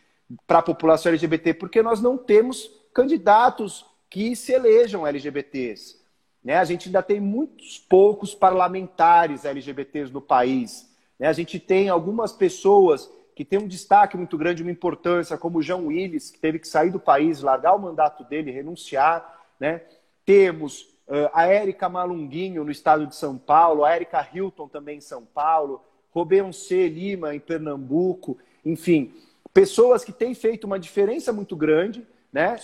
Speaker 2: para a população LGBT? Porque nós não temos candidatos que se elejam LGBTs, né? A gente ainda tem muitos poucos parlamentares LGBTs no país, né? A gente tem algumas pessoas que têm um destaque muito grande, uma importância, como o João Willis, que teve que sair do país, largar o mandato dele, renunciar, né? Temos a Érica Malunguinho, no estado de São Paulo, a Érica Hilton também em São Paulo, Robeyoncé Lima, em Pernambuco, enfim, pessoas que têm feito uma diferença muito grande, né?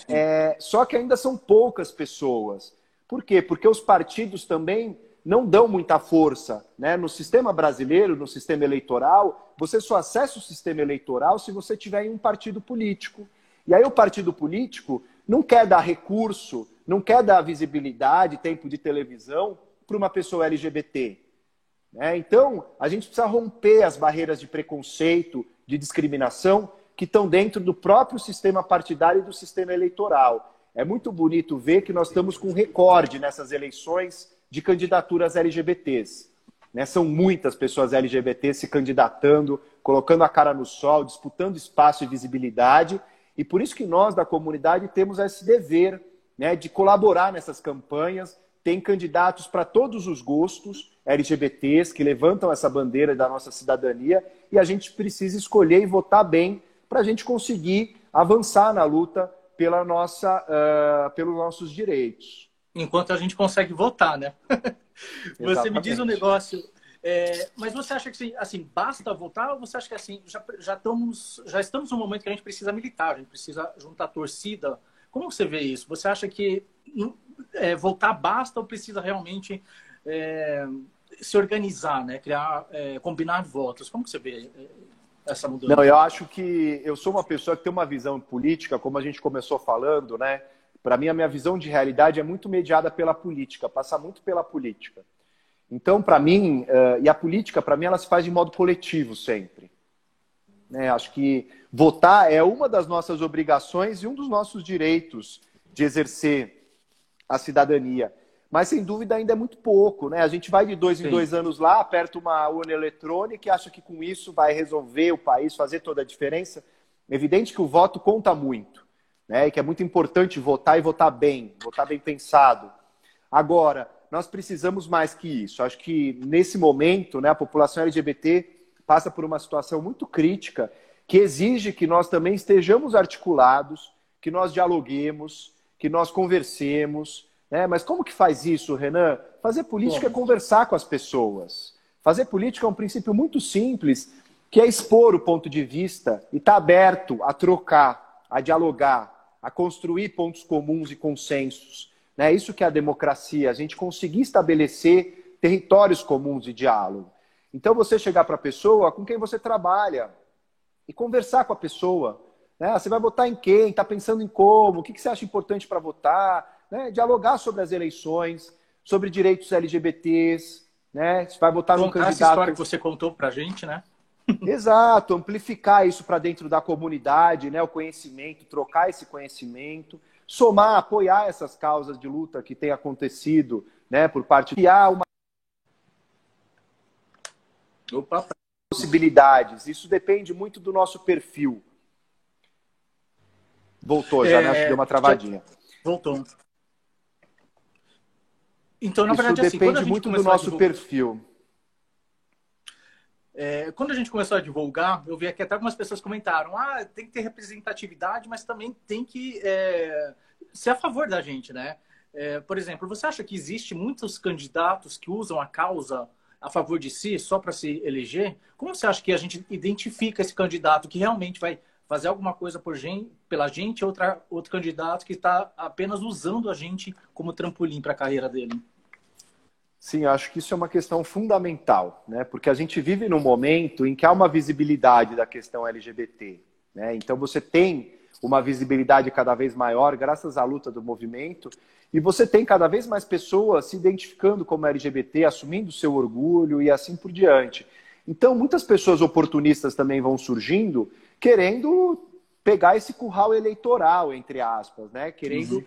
Speaker 2: Só que ainda são poucas pessoas. Por quê? Porque os partidos também não dão muita força, né? No sistema brasileiro, no sistema eleitoral, você só acessa o sistema eleitoral se você tiver em um partido político. E aí o partido político não quer dar recurso, não quer dar visibilidade, tempo de televisão para uma pessoa LGBT. Né? Então, a gente precisa romper as barreiras de preconceito, de discriminação, que estão dentro do próprio sistema partidário e do sistema eleitoral. É muito bonito ver que nós estamos com um recorde nessas eleições de candidaturas LGBTs. Né? São muitas pessoas LGBTs se candidatando, colocando a cara no sol, disputando espaço e visibilidade. E por isso que nós, da comunidade, temos esse dever, né, de colaborar nessas campanhas. Tem candidatos para todos os gostos LGBTs que levantam essa bandeira da nossa cidadania e a gente precisa escolher e votar bem para a gente conseguir avançar na luta pelos nossos direitos.
Speaker 1: Enquanto a gente consegue votar, né? Você me diz um negócio, mas você acha que assim, basta votar ou você acha que assim, já estamos num momento que a gente precisa militar, a gente precisa juntar torcida? Como você vê isso? Você acha que votar basta ou precisa realmente se organizar, né? Criar, combinar votos? Como você vê essa mudança?
Speaker 2: Não, eu acho que eu sou uma pessoa que tem uma visão política, como a gente começou falando, né? Para mim, a minha visão de realidade é muito mediada pela política, passa muito pela política. Então, para mim, e a política, para mim, ela se faz de modo coletivo sempre. Né? Acho que votar é uma das nossas obrigações e um dos nossos direitos de exercer a cidadania. Mas, sem dúvida, ainda é muito pouco. Né? A gente vai de 2 em 2 anos lá, aperta uma urna eletrônica e acha que com isso vai resolver o país, fazer toda a diferença. É evidente que o voto conta muito. Né? E que é muito importante votar e votar bem pensado. Agora, nós precisamos mais que isso. Acho que, nesse momento, né, a população LGBT passa por uma situação muito crítica que exige que nós também estejamos articulados, que nós dialoguemos, que nós conversemos. Né? Mas como que faz isso, Renan? Fazer política é conversar com as pessoas. Fazer política é um princípio muito simples, que é expor o ponto de vista e estar aberto a trocar, a dialogar, a construir pontos comuns e consensos. É isso que é a democracia, a gente conseguir estabelecer territórios comuns de diálogo. Então, você chegar para a pessoa com quem você trabalha e conversar com a pessoa. Né? Você vai votar em quem? Está pensando em como? O que você acha importante para votar? Né? Dialogar sobre as eleições, sobre direitos LGBTs. Né? Você vai votar num candidato...
Speaker 1: Essa história que você contou para a gente, né?
Speaker 2: Exato, amplificar isso para dentro da comunidade, né? O conhecimento, trocar esse conhecimento, somar, apoiar essas causas de luta que tem acontecido, né? Por parte de criar uma possibilidades. Isso depende muito do nosso perfil. Voltou já, né? Acho que deu uma travadinha.
Speaker 1: Voltou. Então, na
Speaker 2: isso
Speaker 1: verdade, assim,
Speaker 2: depende muito do nosso perfil.
Speaker 1: Quando a gente começou a divulgar, eu vi aqui até algumas pessoas comentaram, tem que ter representatividade, mas também tem que ser a favor da gente, né? Por exemplo, você acha que existe muitos candidatos que usam a causa a favor de si só para se eleger? Como você acha que a gente identifica esse candidato que realmente vai fazer alguma coisa pela gente e outro candidato que está apenas usando a gente como trampolim para a carreira dele?
Speaker 2: Sim, acho que isso é uma questão fundamental, né? Porque a gente vive num momento em que há uma visibilidade da questão LGBT. Né? Então você tem uma visibilidade cada vez maior graças à luta do movimento e você tem cada vez mais pessoas se identificando como LGBT, assumindo seu orgulho e assim por diante. Então muitas pessoas oportunistas também vão surgindo querendo pegar esse curral eleitoral, entre aspas, né? Querendo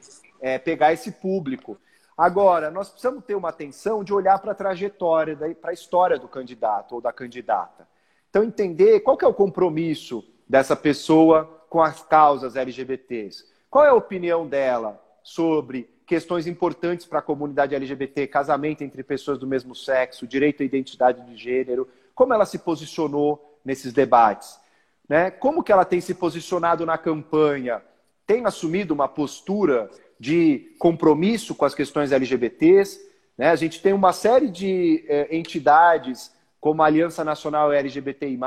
Speaker 2: pegar esse público. Agora, nós precisamos ter uma atenção de olhar para a trajetória, para a história do candidato ou da candidata. Então, entender qual que é o compromisso dessa pessoa com as causas LGBTs. Qual é a opinião dela sobre questões importantes para a comunidade LGBT, casamento entre pessoas do mesmo sexo, direito à identidade de gênero, como ela se posicionou nesses debates. Né? Como que ela tem se posicionado na campanha? Tem assumido uma postura de compromisso com as questões LGBTs. Né? A gente tem uma série de entidades, como a Aliança Nacional LGBTI+,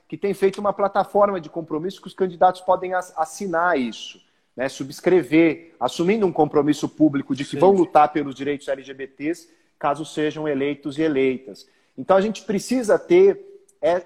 Speaker 2: que tem feito uma plataforma de compromisso que os candidatos podem assinar isso. né, subscrever, assumindo um compromisso público de que
Speaker 1: Sim.
Speaker 2: vão lutar pelos direitos LGBTs, caso sejam eleitos e eleitas. Então a gente precisa ter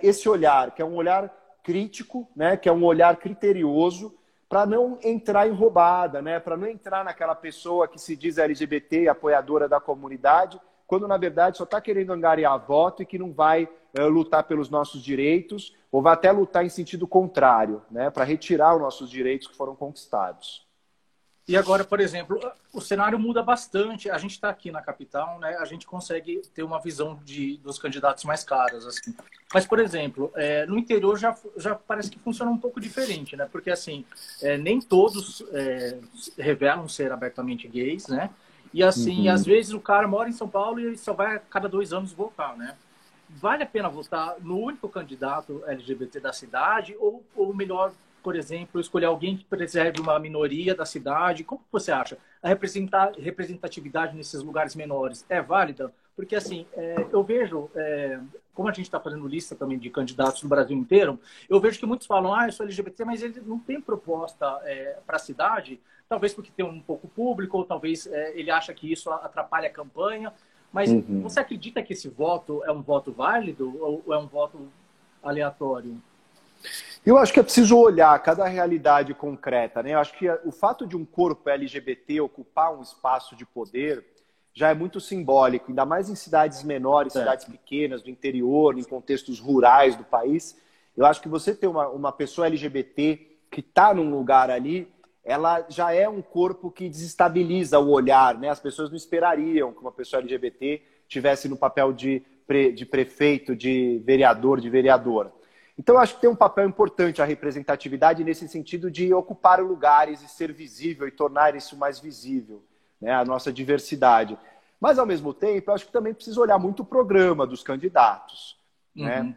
Speaker 2: esse olhar, que é um olhar crítico, né, que é um olhar criterioso, para não entrar em roubada, né, para não entrar naquela pessoa que se diz LGBT e apoiadora da comunidade, quando na verdade só está querendo angariar voto e que não vai lutar pelos nossos direitos, ou vai até lutar em sentido contrário, né, para retirar os nossos direitos que foram conquistados.
Speaker 1: E agora, por exemplo, o cenário muda bastante. A gente está aqui na capital, né? A gente consegue ter uma visão dos candidatos mais caros, assim. Mas, por exemplo, no interior já parece que funciona um pouco diferente, né? Porque, assim, nem todos revelam ser abertamente gays, né? E, assim, às vezes o cara mora em São Paulo e só vai a cada 2 anos votar, né? Vale a pena votar no único candidato LGBT da cidade ou melhor, por exemplo, escolher alguém que preserve uma minoria da cidade? Como você acha? A representatividade nesses lugares menores é válida? Porque, assim, eu vejo, como a gente está fazendo lista também de candidatos no Brasil inteiro, eu vejo que muitos falam, eu sou LGBT, mas ele não tem proposta para a cidade, talvez porque tem um pouco público, ou talvez ele acha que isso atrapalha a campanha. Mas você acredita que esse voto é um voto válido ou é um voto aleatório?
Speaker 2: Eu acho que é preciso olhar cada realidade concreta, né? Eu acho que o fato de um corpo LGBT ocupar um espaço de poder já é muito simbólico, ainda mais em cidades menores, cidades pequenas, do interior, em contextos rurais do país. Eu acho que você ter uma pessoa LGBT que está num lugar ali, ela já é um corpo que desestabiliza o olhar, né? As pessoas não esperariam que uma pessoa LGBT tivesse no papel de prefeito, de vereador, de vereadora. Então, eu acho que tem um papel importante a representatividade nesse sentido de ocupar lugares e ser visível e tornar isso mais visível, né? A nossa diversidade. Mas, ao mesmo tempo, eu acho que também precisa olhar muito o programa dos candidatos, né?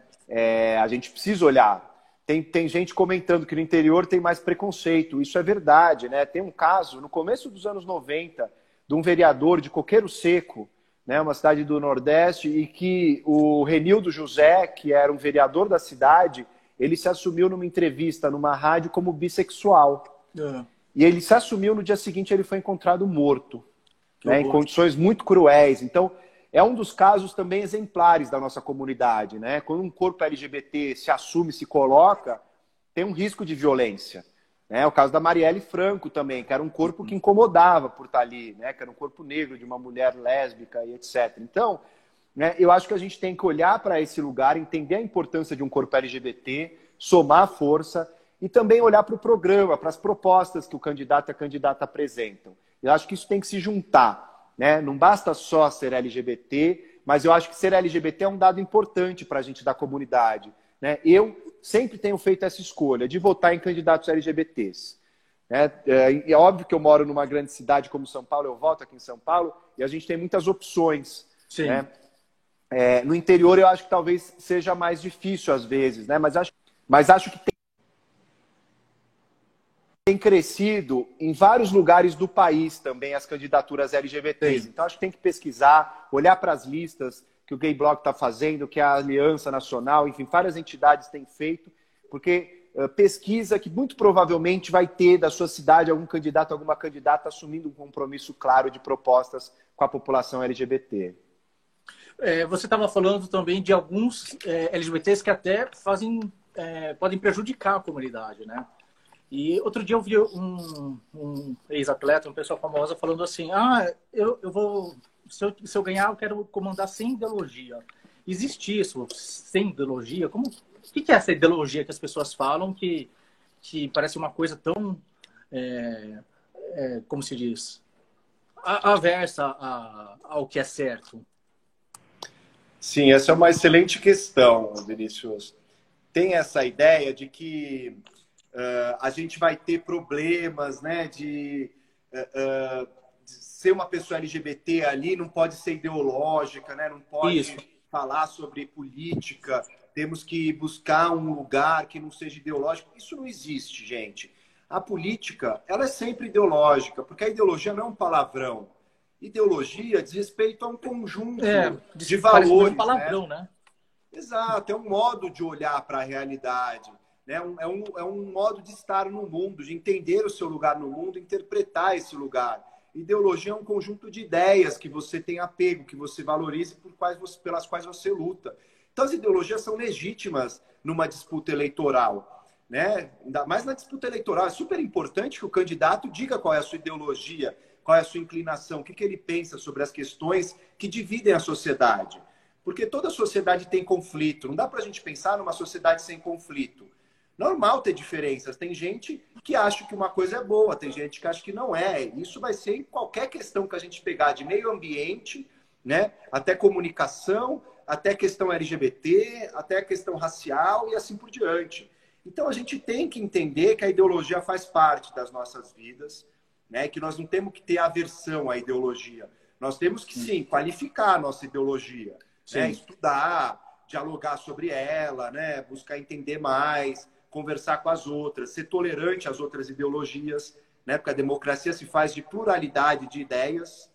Speaker 2: A gente precisa olhar. Tem gente comentando que no interior tem mais preconceito. Isso é verdade, né? Tem um caso, no começo dos anos 90, de um vereador de Coqueiro Seco, né, uma cidade do Nordeste, e que o Renildo José, que era um vereador da cidade, ele se assumiu numa entrevista numa rádio como bissexual. E ele se assumiu, no dia seguinte ele foi encontrado morto, né, em condições muito cruéis. Então, é um dos casos também exemplares da nossa comunidade, né? Quando um corpo LGBT se assume, se coloca, tem um risco de violência. É o caso da Marielle Franco também, que era um corpo que incomodava por estar ali, né? Que era um corpo negro de uma mulher lésbica e etc. Então, né, eu acho que a gente tem que olhar para esse lugar, entender a importância de um corpo LGBT, somar força e também olhar para o programa, para as propostas que o candidato e a candidata apresentam. Eu acho que isso tem que se juntar, né? Não basta só ser LGBT, mas eu acho que ser LGBT é um dado importante para a gente da comunidade, né? Eu sempre tenho feito essa escolha de votar em candidatos LGBTs. É óbvio que eu moro numa grande cidade como São Paulo, eu voto aqui em São Paulo, e a gente tem muitas opções.
Speaker 1: Sim.
Speaker 2: Né? No interior eu acho que talvez seja mais difícil às vezes, né? Mas acho que tem crescido em vários lugares do país também as candidaturas LGBTs. Sim. Então acho que tem que pesquisar, olhar para as listas que o Gay Blog está fazendo, que a Aliança Nacional, enfim, várias entidades têm feito, porque pesquisa que muito provavelmente vai ter da sua cidade algum candidato, alguma candidata assumindo um compromisso claro de propostas com a população LGBT.
Speaker 1: Você estava falando também de alguns LGBTs que até podem prejudicar a comunidade, né? E outro dia eu vi um ex-atleta, uma pessoa famosa, falando assim, eu vou... Se eu ganhar, eu quero comandar sem ideologia. Existe isso, sem ideologia? O que é essa ideologia que as pessoas falam que parece uma coisa tão, como se diz, aversa ao que é certo?
Speaker 3: Sim, essa é uma excelente questão, Vinícius. Tem essa ideia de que a gente vai ter problemas, né, de ser uma pessoa LGBT ali, não pode ser ideológica, né? Não pode falar sobre política, temos que buscar um lugar que não seja ideológico. Isso não existe, gente. A política, ela é sempre ideológica, porque a ideologia não é um palavrão. Ideologia diz respeito a um conjunto de valores.
Speaker 1: Um palavrão, né?
Speaker 3: Exato, é um modo de olhar para a realidade. né? É um modo de estar no mundo, de entender o seu lugar no mundo, interpretar esse lugar. Ideologia é um conjunto de ideias que você tem apego, que você valoriza e pelas quais você luta. Então, as ideologias são legítimas numa disputa eleitoral, né? Ainda mais na disputa eleitoral. É super importante que o candidato diga qual é a sua ideologia, qual é a sua inclinação, o que ele pensa sobre as questões que dividem a sociedade. Porque toda sociedade tem conflito. Não dá para a gente pensar numa sociedade sem conflito. Normal ter diferenças. Tem gente que acha que uma coisa é boa, tem gente que acha que não é. Isso vai ser em qualquer questão que a gente pegar, de meio ambiente, né, até comunicação, até questão LGBT, até questão racial e assim por diante. Então a gente tem que entender que a ideologia faz parte das nossas vidas, né, que nós não temos que ter aversão à ideologia. Nós temos que, sim, qualificar a nossa ideologia, né, estudar, dialogar sobre ela, né, buscar entender mais, conversar com as outras, ser tolerante às outras ideologias, né, porque a democracia se faz de pluralidade de ideias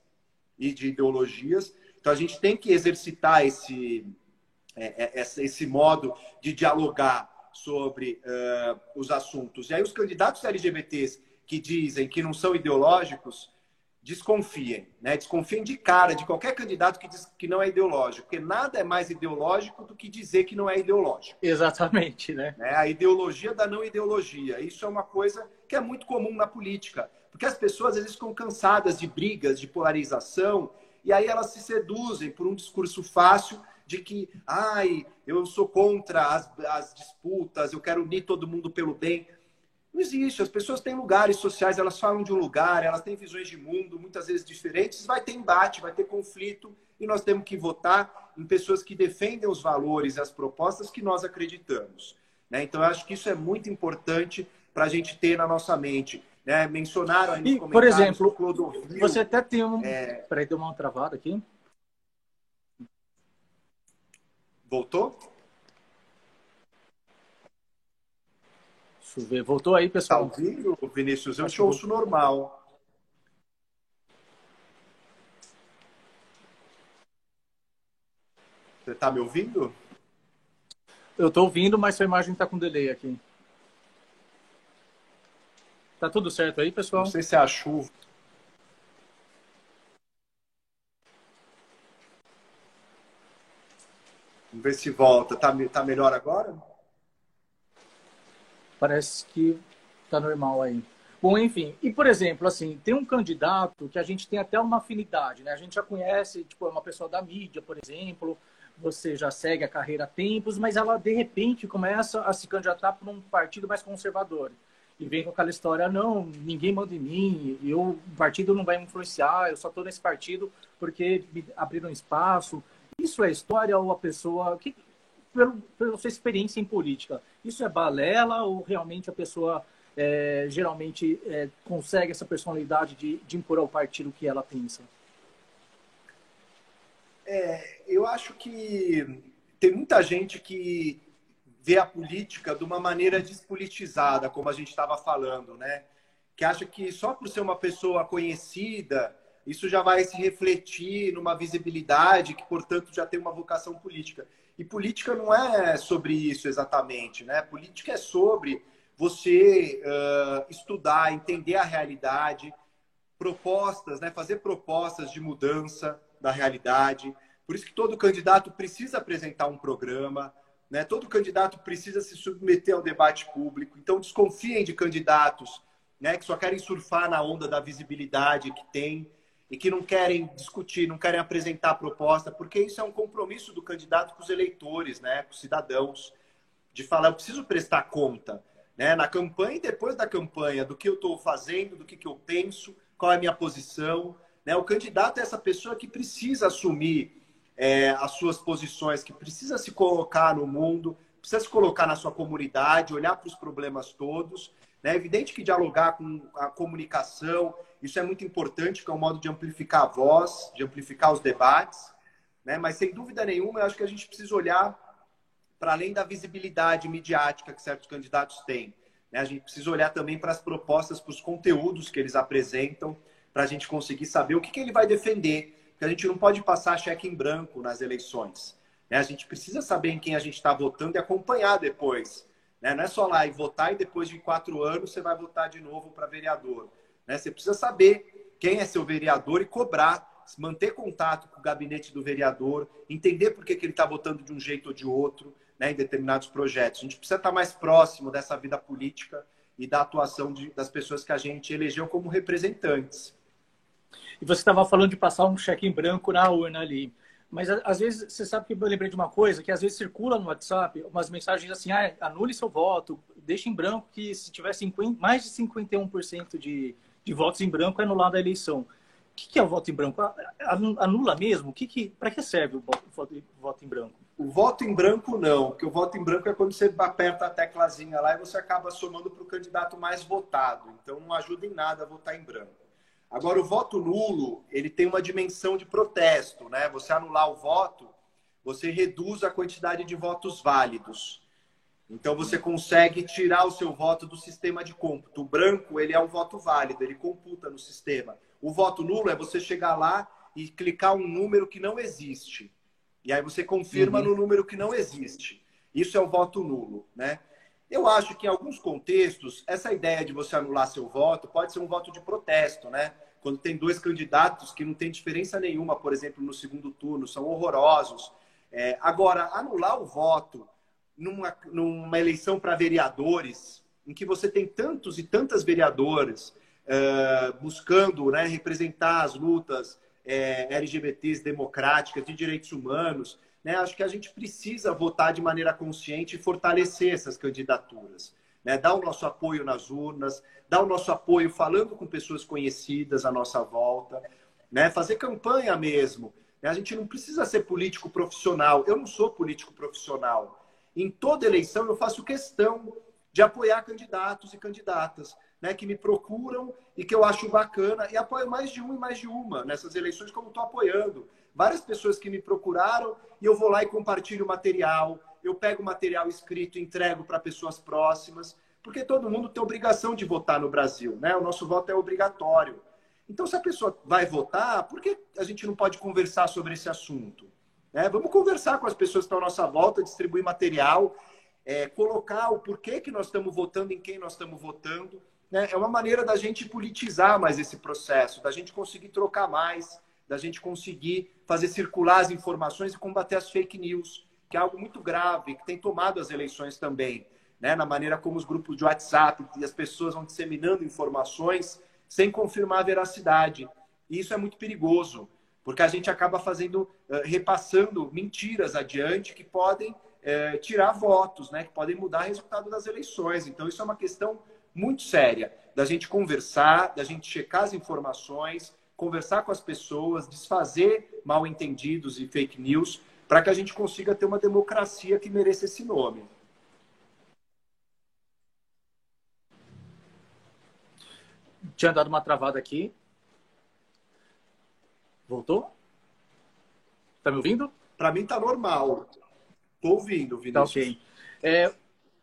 Speaker 3: e de ideologias. Então, a gente tem que exercitar esse modo de dialogar sobre os assuntos. E aí, os candidatos LGBTs que dizem que não são ideológicos, desconfiem, né? Desconfiem de cara de qualquer candidato que diz que não é ideológico, porque nada é mais ideológico do que dizer que não é ideológico.
Speaker 1: Exatamente, né?
Speaker 3: A ideologia da não ideologia. Isso é uma coisa que é muito comum na política, porque as pessoas às vezes ficam cansadas de brigas, de polarização, e aí elas se seduzem por um discurso fácil de que, eu sou contra as disputas, eu quero unir todo mundo pelo bem. Não existe. As pessoas têm lugares sociais, elas falam de um lugar, elas têm visões de mundo, muitas vezes diferentes. Vai ter embate, vai ter conflito, e nós temos que votar em pessoas que defendem os valores e as propostas que nós acreditamos, né? Então, eu acho que isso é muito importante para a gente ter na nossa mente, né? Mencionaram aí nos comentários,
Speaker 1: por exemplo,
Speaker 3: Clodovil,
Speaker 1: você até tem um... Peraí, deu uma travada aqui.
Speaker 3: Voltou?
Speaker 1: Deixa eu ver. Voltou aí, pessoal?
Speaker 3: Tá ouvindo, Vinícius? Eu te ouço normal. Você tá me ouvindo?
Speaker 1: Eu tô ouvindo, mas sua imagem tá com delay aqui. Tá tudo certo aí, pessoal?
Speaker 3: Não sei se é a chuva. Vamos ver se volta. Tá melhor agora?
Speaker 1: Parece que tá normal aí. Bom, enfim. E, por exemplo, assim, tem um candidato que a gente tem até uma afinidade, né? A gente já conhece, tipo, é uma pessoa da mídia, por exemplo, você já segue a carreira há tempos, mas ela, de repente, começa a se candidatar para um partido mais conservador. E vem com aquela história, não, ninguém manda em mim, o partido não vai me influenciar, eu só estou nesse partido porque me abriram espaço. Isso é história ou a pessoa... pela sua experiência em política, isso é balela ou realmente a pessoa geralmente consegue essa personalidade de impor ao partido o que ela pensa?
Speaker 3: Eu acho que tem muita gente que vê a política de uma maneira despolitizada, como a gente estava falando, né? Que acha que só por ser uma pessoa conhecida, isso já vai se refletir numa visibilidade, que, portanto, já tem uma vocação política. E política não é sobre isso exatamente, né? Política é sobre você estudar, entender a realidade, propostas, né? Fazer propostas de mudança da realidade. Por isso que todo candidato precisa apresentar um programa, né? Todo candidato precisa se submeter ao debate público. Então, desconfiem de candidatos, né, que só querem surfar na onda da visibilidade que tem e que não querem discutir, não querem apresentar proposta, porque isso é um compromisso do candidato com os eleitores, né, com os cidadãos, de falar, eu preciso prestar conta, né, na campanha e depois da campanha, do que eu estou fazendo, do que eu penso, qual é a minha posição, né? O candidato é essa pessoa que precisa assumir as suas posições, que precisa se colocar no mundo, precisa se colocar na sua comunidade, olhar para os problemas todos. É evidente que dialogar com a comunicação, isso é muito importante, que é um modo de amplificar a voz, de amplificar os debates, né? Mas, sem dúvida nenhuma, eu acho que a gente precisa olhar para além da visibilidade midiática que certos candidatos têm, né? A gente precisa olhar também para as propostas, para os conteúdos que eles apresentam, para a gente conseguir saber o que ele vai defender. Porque a gente não pode passar cheque em branco nas eleições, né? A gente precisa saber em quem a gente está votando e acompanhar depois, né? Não é só lá e votar e depois de 4 anos você vai votar de novo para vereador, né? Você precisa saber quem é seu vereador e cobrar, manter contato com o gabinete do vereador, entender por que ele está votando de um jeito ou de outro, né, em determinados projetos. A gente precisa estar mais próximo dessa vida política e da atuação das pessoas que a gente elegeu como representantes.
Speaker 1: E você estava falando de passar um cheque em branco na urna ali. Mas às vezes, você sabe que eu lembrei de uma coisa, que às vezes circula no WhatsApp umas mensagens assim, anule seu voto, deixe em branco que se tiver mais de 51% de votos em branco é anulada a eleição. O que é o voto em branco? Anula mesmo? Para que serve o voto em branco?
Speaker 3: O voto em branco não, porque o voto em branco é quando você aperta a teclazinha lá e você acaba somando para o candidato mais votado. Então não ajuda em nada a votar em branco. Agora, o voto nulo, ele tem uma dimensão de protesto, né? Você anular o voto, você reduz a quantidade de votos válidos. Então, você consegue tirar o seu voto do sistema de cômputo. O branco, ele é um voto válido, ele computa no sistema. O voto nulo é você chegar lá e clicar um número que não existe. E aí você confirma no número que não existe. Isso é o voto nulo, né? Eu acho que em alguns contextos, essa ideia de você anular seu voto pode ser um voto de protesto, né? Quando tem 2 candidatos que não tem diferença nenhuma, por exemplo, no segundo turno, são horrorosos. Agora, anular o voto numa eleição para vereadores, em que você tem tantos e tantas vereadoras buscando, né, representar as lutas LGBTs democráticas, de direitos humanos, né? Acho que a gente precisa votar de maneira consciente e fortalecer essas candidaturas, né? Dar o nosso apoio nas urnas, dar o nosso apoio falando com pessoas conhecidas à nossa volta, né? Fazer campanha mesmo, né? A gente não precisa ser político profissional. Eu não sou político profissional. Em toda eleição eu faço questão de apoiar candidatos e candidatas, né, que me procuram e que eu acho bacana, e apoio mais de um e mais de uma nessas eleições, como estou apoiando. Várias pessoas que me procuraram e eu vou lá e compartilho o material, eu pego o material escrito e entrego para pessoas próximas, porque todo mundo tem obrigação de votar no Brasil, né? O nosso voto é obrigatório. Então, se a pessoa vai votar, por que a gente não pode conversar sobre esse assunto? Vamos conversar com as pessoas que estão à nossa volta, distribuir material, colocar o porquê que nós estamos votando, em quem nós estamos votando, né? É uma maneira da gente politizar mais esse processo, da gente conseguir trocar mais, da gente conseguir fazer circular as informações e combater as fake news, que é algo muito grave, que tem tomado as eleições também, né? Na maneira como os grupos de WhatsApp e as pessoas vão disseminando informações sem confirmar a veracidade. E isso é muito perigoso, porque a gente acaba repassando mentiras adiante que podem tirar votos, né? Que podem mudar o resultado das eleições. Então, isso é uma questão muito séria, da gente conversar, da gente checar as informações, conversar com as pessoas, desfazer mal-entendidos e fake news, para que a gente consiga ter uma democracia que mereça esse nome.
Speaker 1: Tinha dado uma travada aqui. Voltou? Tá me ouvindo?
Speaker 3: Para mim tá normal. Tô ouvindo, Vinícius.
Speaker 1: Tá ok.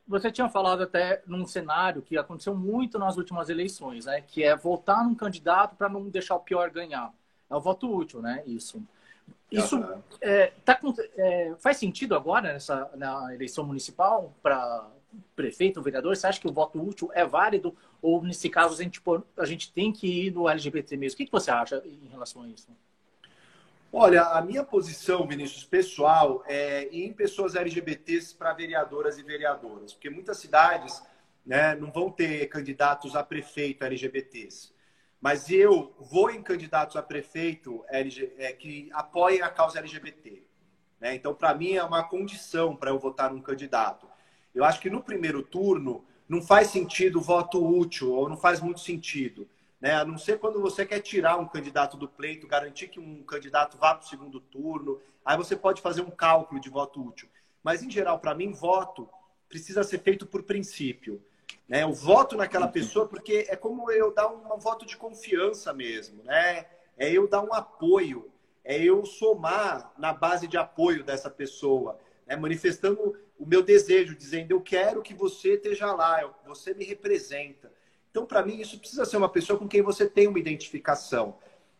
Speaker 1: Você tinha falado até num cenário que aconteceu muito nas últimas eleições, né? Que é votar num candidato para não deixar o pior ganhar. É o voto útil, né? Isso faz sentido agora na eleição municipal para prefeito, vereador? Você acha que o voto útil é válido? Ou, nesse caso, a gente tem que ir no LGBT mesmo? O que você acha em relação a isso?
Speaker 3: Olha, a minha posição, Vinícius, pessoal, é ir em pessoas LGBTs para vereadoras e vereadoras. Porque muitas cidades, né, não vão ter candidatos a prefeito LGBTs. Mas eu vou em candidatos a prefeito que apoiem a causa LGBT. Né? Então, para mim, é uma condição para eu votar num candidato. Eu acho que no primeiro turno não faz sentido voto útil, ou não faz muito sentido. Né? A não ser quando você quer tirar um candidato do pleito, garantir que um candidato vá para o segundo turno, aí você pode fazer um cálculo de voto útil. Mas, em geral, para mim, voto precisa ser feito por princípio. Né? Eu voto naquela pessoa porque é como eu dar um voto de confiança mesmo. Né? É eu dar um apoio, é eu somar na base de apoio dessa pessoa, né? Manifestando o meu desejo, dizendo eu quero que você esteja lá, você me representa. Então, para mim, isso precisa ser uma pessoa com quem você tem uma identificação.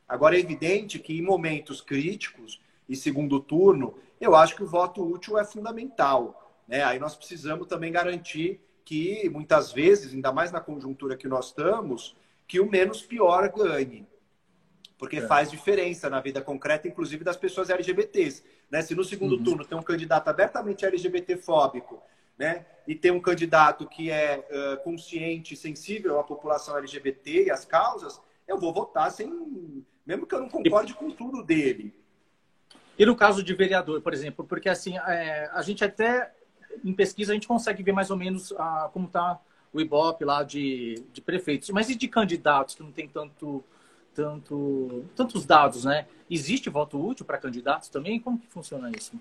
Speaker 3: Agora, é evidente que em momentos críticos e segundo turno, eu acho que o voto útil é fundamental. né? Aí nós precisamos também garantir que, muitas vezes, ainda mais na conjuntura que nós estamos, que o menos pior ganhe. Porque faz diferença na vida concreta, inclusive das pessoas LGBTs. Né? Se no segundo turno tem um candidato abertamente LGBT-fóbico, né? E tem um candidato que é consciente, sensível à população LGBT e às causas, eu vou votar mesmo que eu não concorde com tudo dele.
Speaker 1: E no caso de vereador, por exemplo, porque assim, a gente até, em pesquisa, a gente consegue ver mais ou menos como está o Ibope lá de prefeitos. Mas e de candidatos que não tem tantos dados, né? Existe voto útil para candidatos também? Como que funciona isso?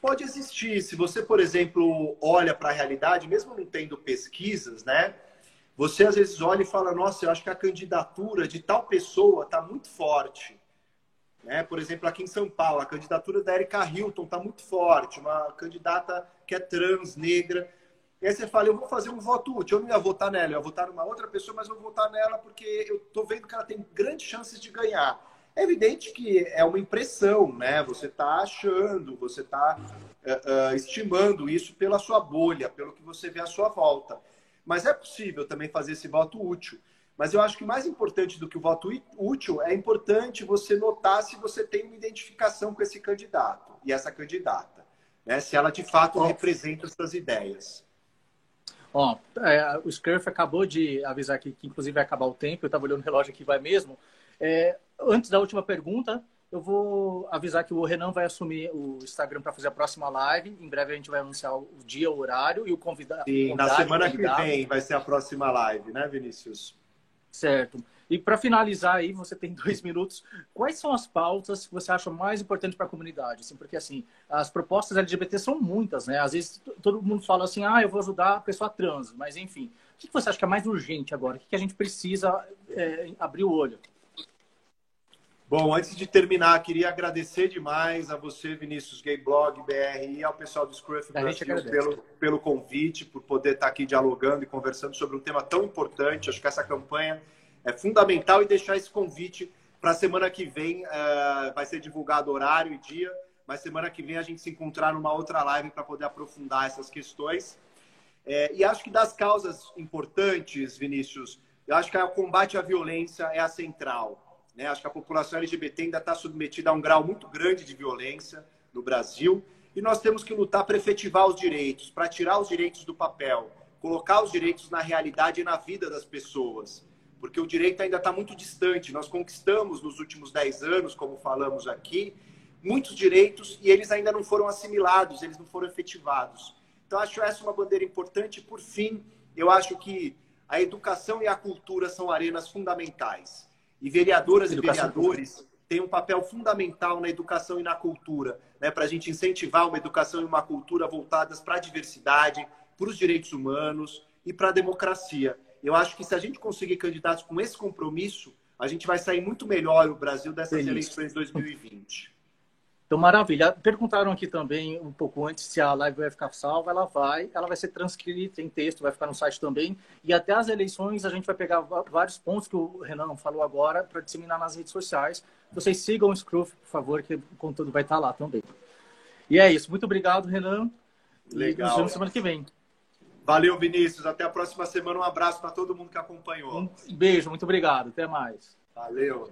Speaker 3: Pode existir. Se você, por exemplo, olha para a realidade, mesmo não tendo pesquisas, né? Você às vezes olha e fala, nossa, eu acho que a candidatura de tal pessoa está muito forte. Né? Por exemplo, aqui em São Paulo, a candidatura da Erika Hilton está muito forte, uma candidata que é trans, negra. E aí você fala, eu vou fazer um voto útil, eu não ia votar nela, eu ia votar numa outra pessoa, mas eu vou votar nela porque eu estou vendo que ela tem grandes chances de ganhar. É evidente que é uma impressão, né? Você está achando, você está estimando isso pela sua bolha, pelo que você vê à sua volta. Mas é possível também fazer esse voto útil. Mas eu acho que mais importante do que o voto útil é importante você notar se você tem uma identificação com esse candidato e essa candidata, né? Se ela de fato representa essas ideias.
Speaker 1: O Scruff acabou de avisar aqui que inclusive vai acabar o tempo, eu estava olhando o relógio aqui, vai mesmo. Antes da última pergunta, eu vou avisar que o Renan vai assumir o Instagram para fazer a próxima live. Em breve a gente vai anunciar o dia, o horário e o convidado.
Speaker 3: Sim, na semana que vem vai ser a próxima live, né, Vinícius?
Speaker 1: Certo. E para finalizar aí, você tem 2 minutos. Quais são as pautas que você acha mais importantes para a comunidade? Assim, porque assim, as propostas LGBT são muitas, né? Às vezes todo mundo fala assim, eu vou ajudar a pessoa trans, mas enfim. O que você acha que é mais urgente agora? O que a gente precisa abrir o olho?
Speaker 3: Bom, antes de terminar, queria agradecer demais a você, Vinícius Gay Blog BR, e ao pessoal do Scruff Brasil pelo convite, por poder estar aqui dialogando e conversando sobre um tema tão importante. Acho que essa campanha é fundamental e deixar esse convite para a semana que vem. Vai ser divulgado horário e dia, mas semana que vem a gente se encontrar numa outra live para poder aprofundar essas questões. E acho que das causas importantes, Vinícius, eu acho que o combate à violência é a central. Né? Acho que a população LGBT ainda está submetida a um grau muito grande de violência no Brasil e nós temos que lutar para efetivar os direitos, para tirar os direitos do papel, colocar os direitos na realidade e na vida das pessoas, porque o direito ainda está muito distante. Nós conquistamos nos últimos 10 anos, como falamos aqui, muitos direitos e eles ainda não foram assimilados, eles não foram efetivados. Então, acho essa uma bandeira importante. Por fim, eu acho que a educação e a cultura são arenas fundamentais. E vereadoras e vereadores têm um papel fundamental na educação e na cultura, né? Para a gente incentivar uma educação e uma cultura voltadas para a diversidade, para os direitos humanos e para a democracia. Eu acho que se a gente conseguir candidatos com esse compromisso, a gente vai sair muito melhor o Brasil dessas eleições de 2020.
Speaker 1: Então, maravilha. Perguntaram aqui também, um pouco antes, se a live vai ficar salva. Ela vai ser transcrita em texto, vai ficar no site também. E até as eleições, a gente vai pegar vários pontos que o Renan falou agora para disseminar nas redes sociais. Vocês sigam o Scruff, por favor, que o conteúdo vai estar lá também. E é isso. Muito obrigado, Renan.
Speaker 3: Legal.
Speaker 1: E nos vemos semana que vem.
Speaker 3: Valeu, Vinícius. Até a próxima semana. Um abraço para todo mundo que acompanhou.
Speaker 1: Um beijo. Muito obrigado. Até mais.
Speaker 3: Valeu.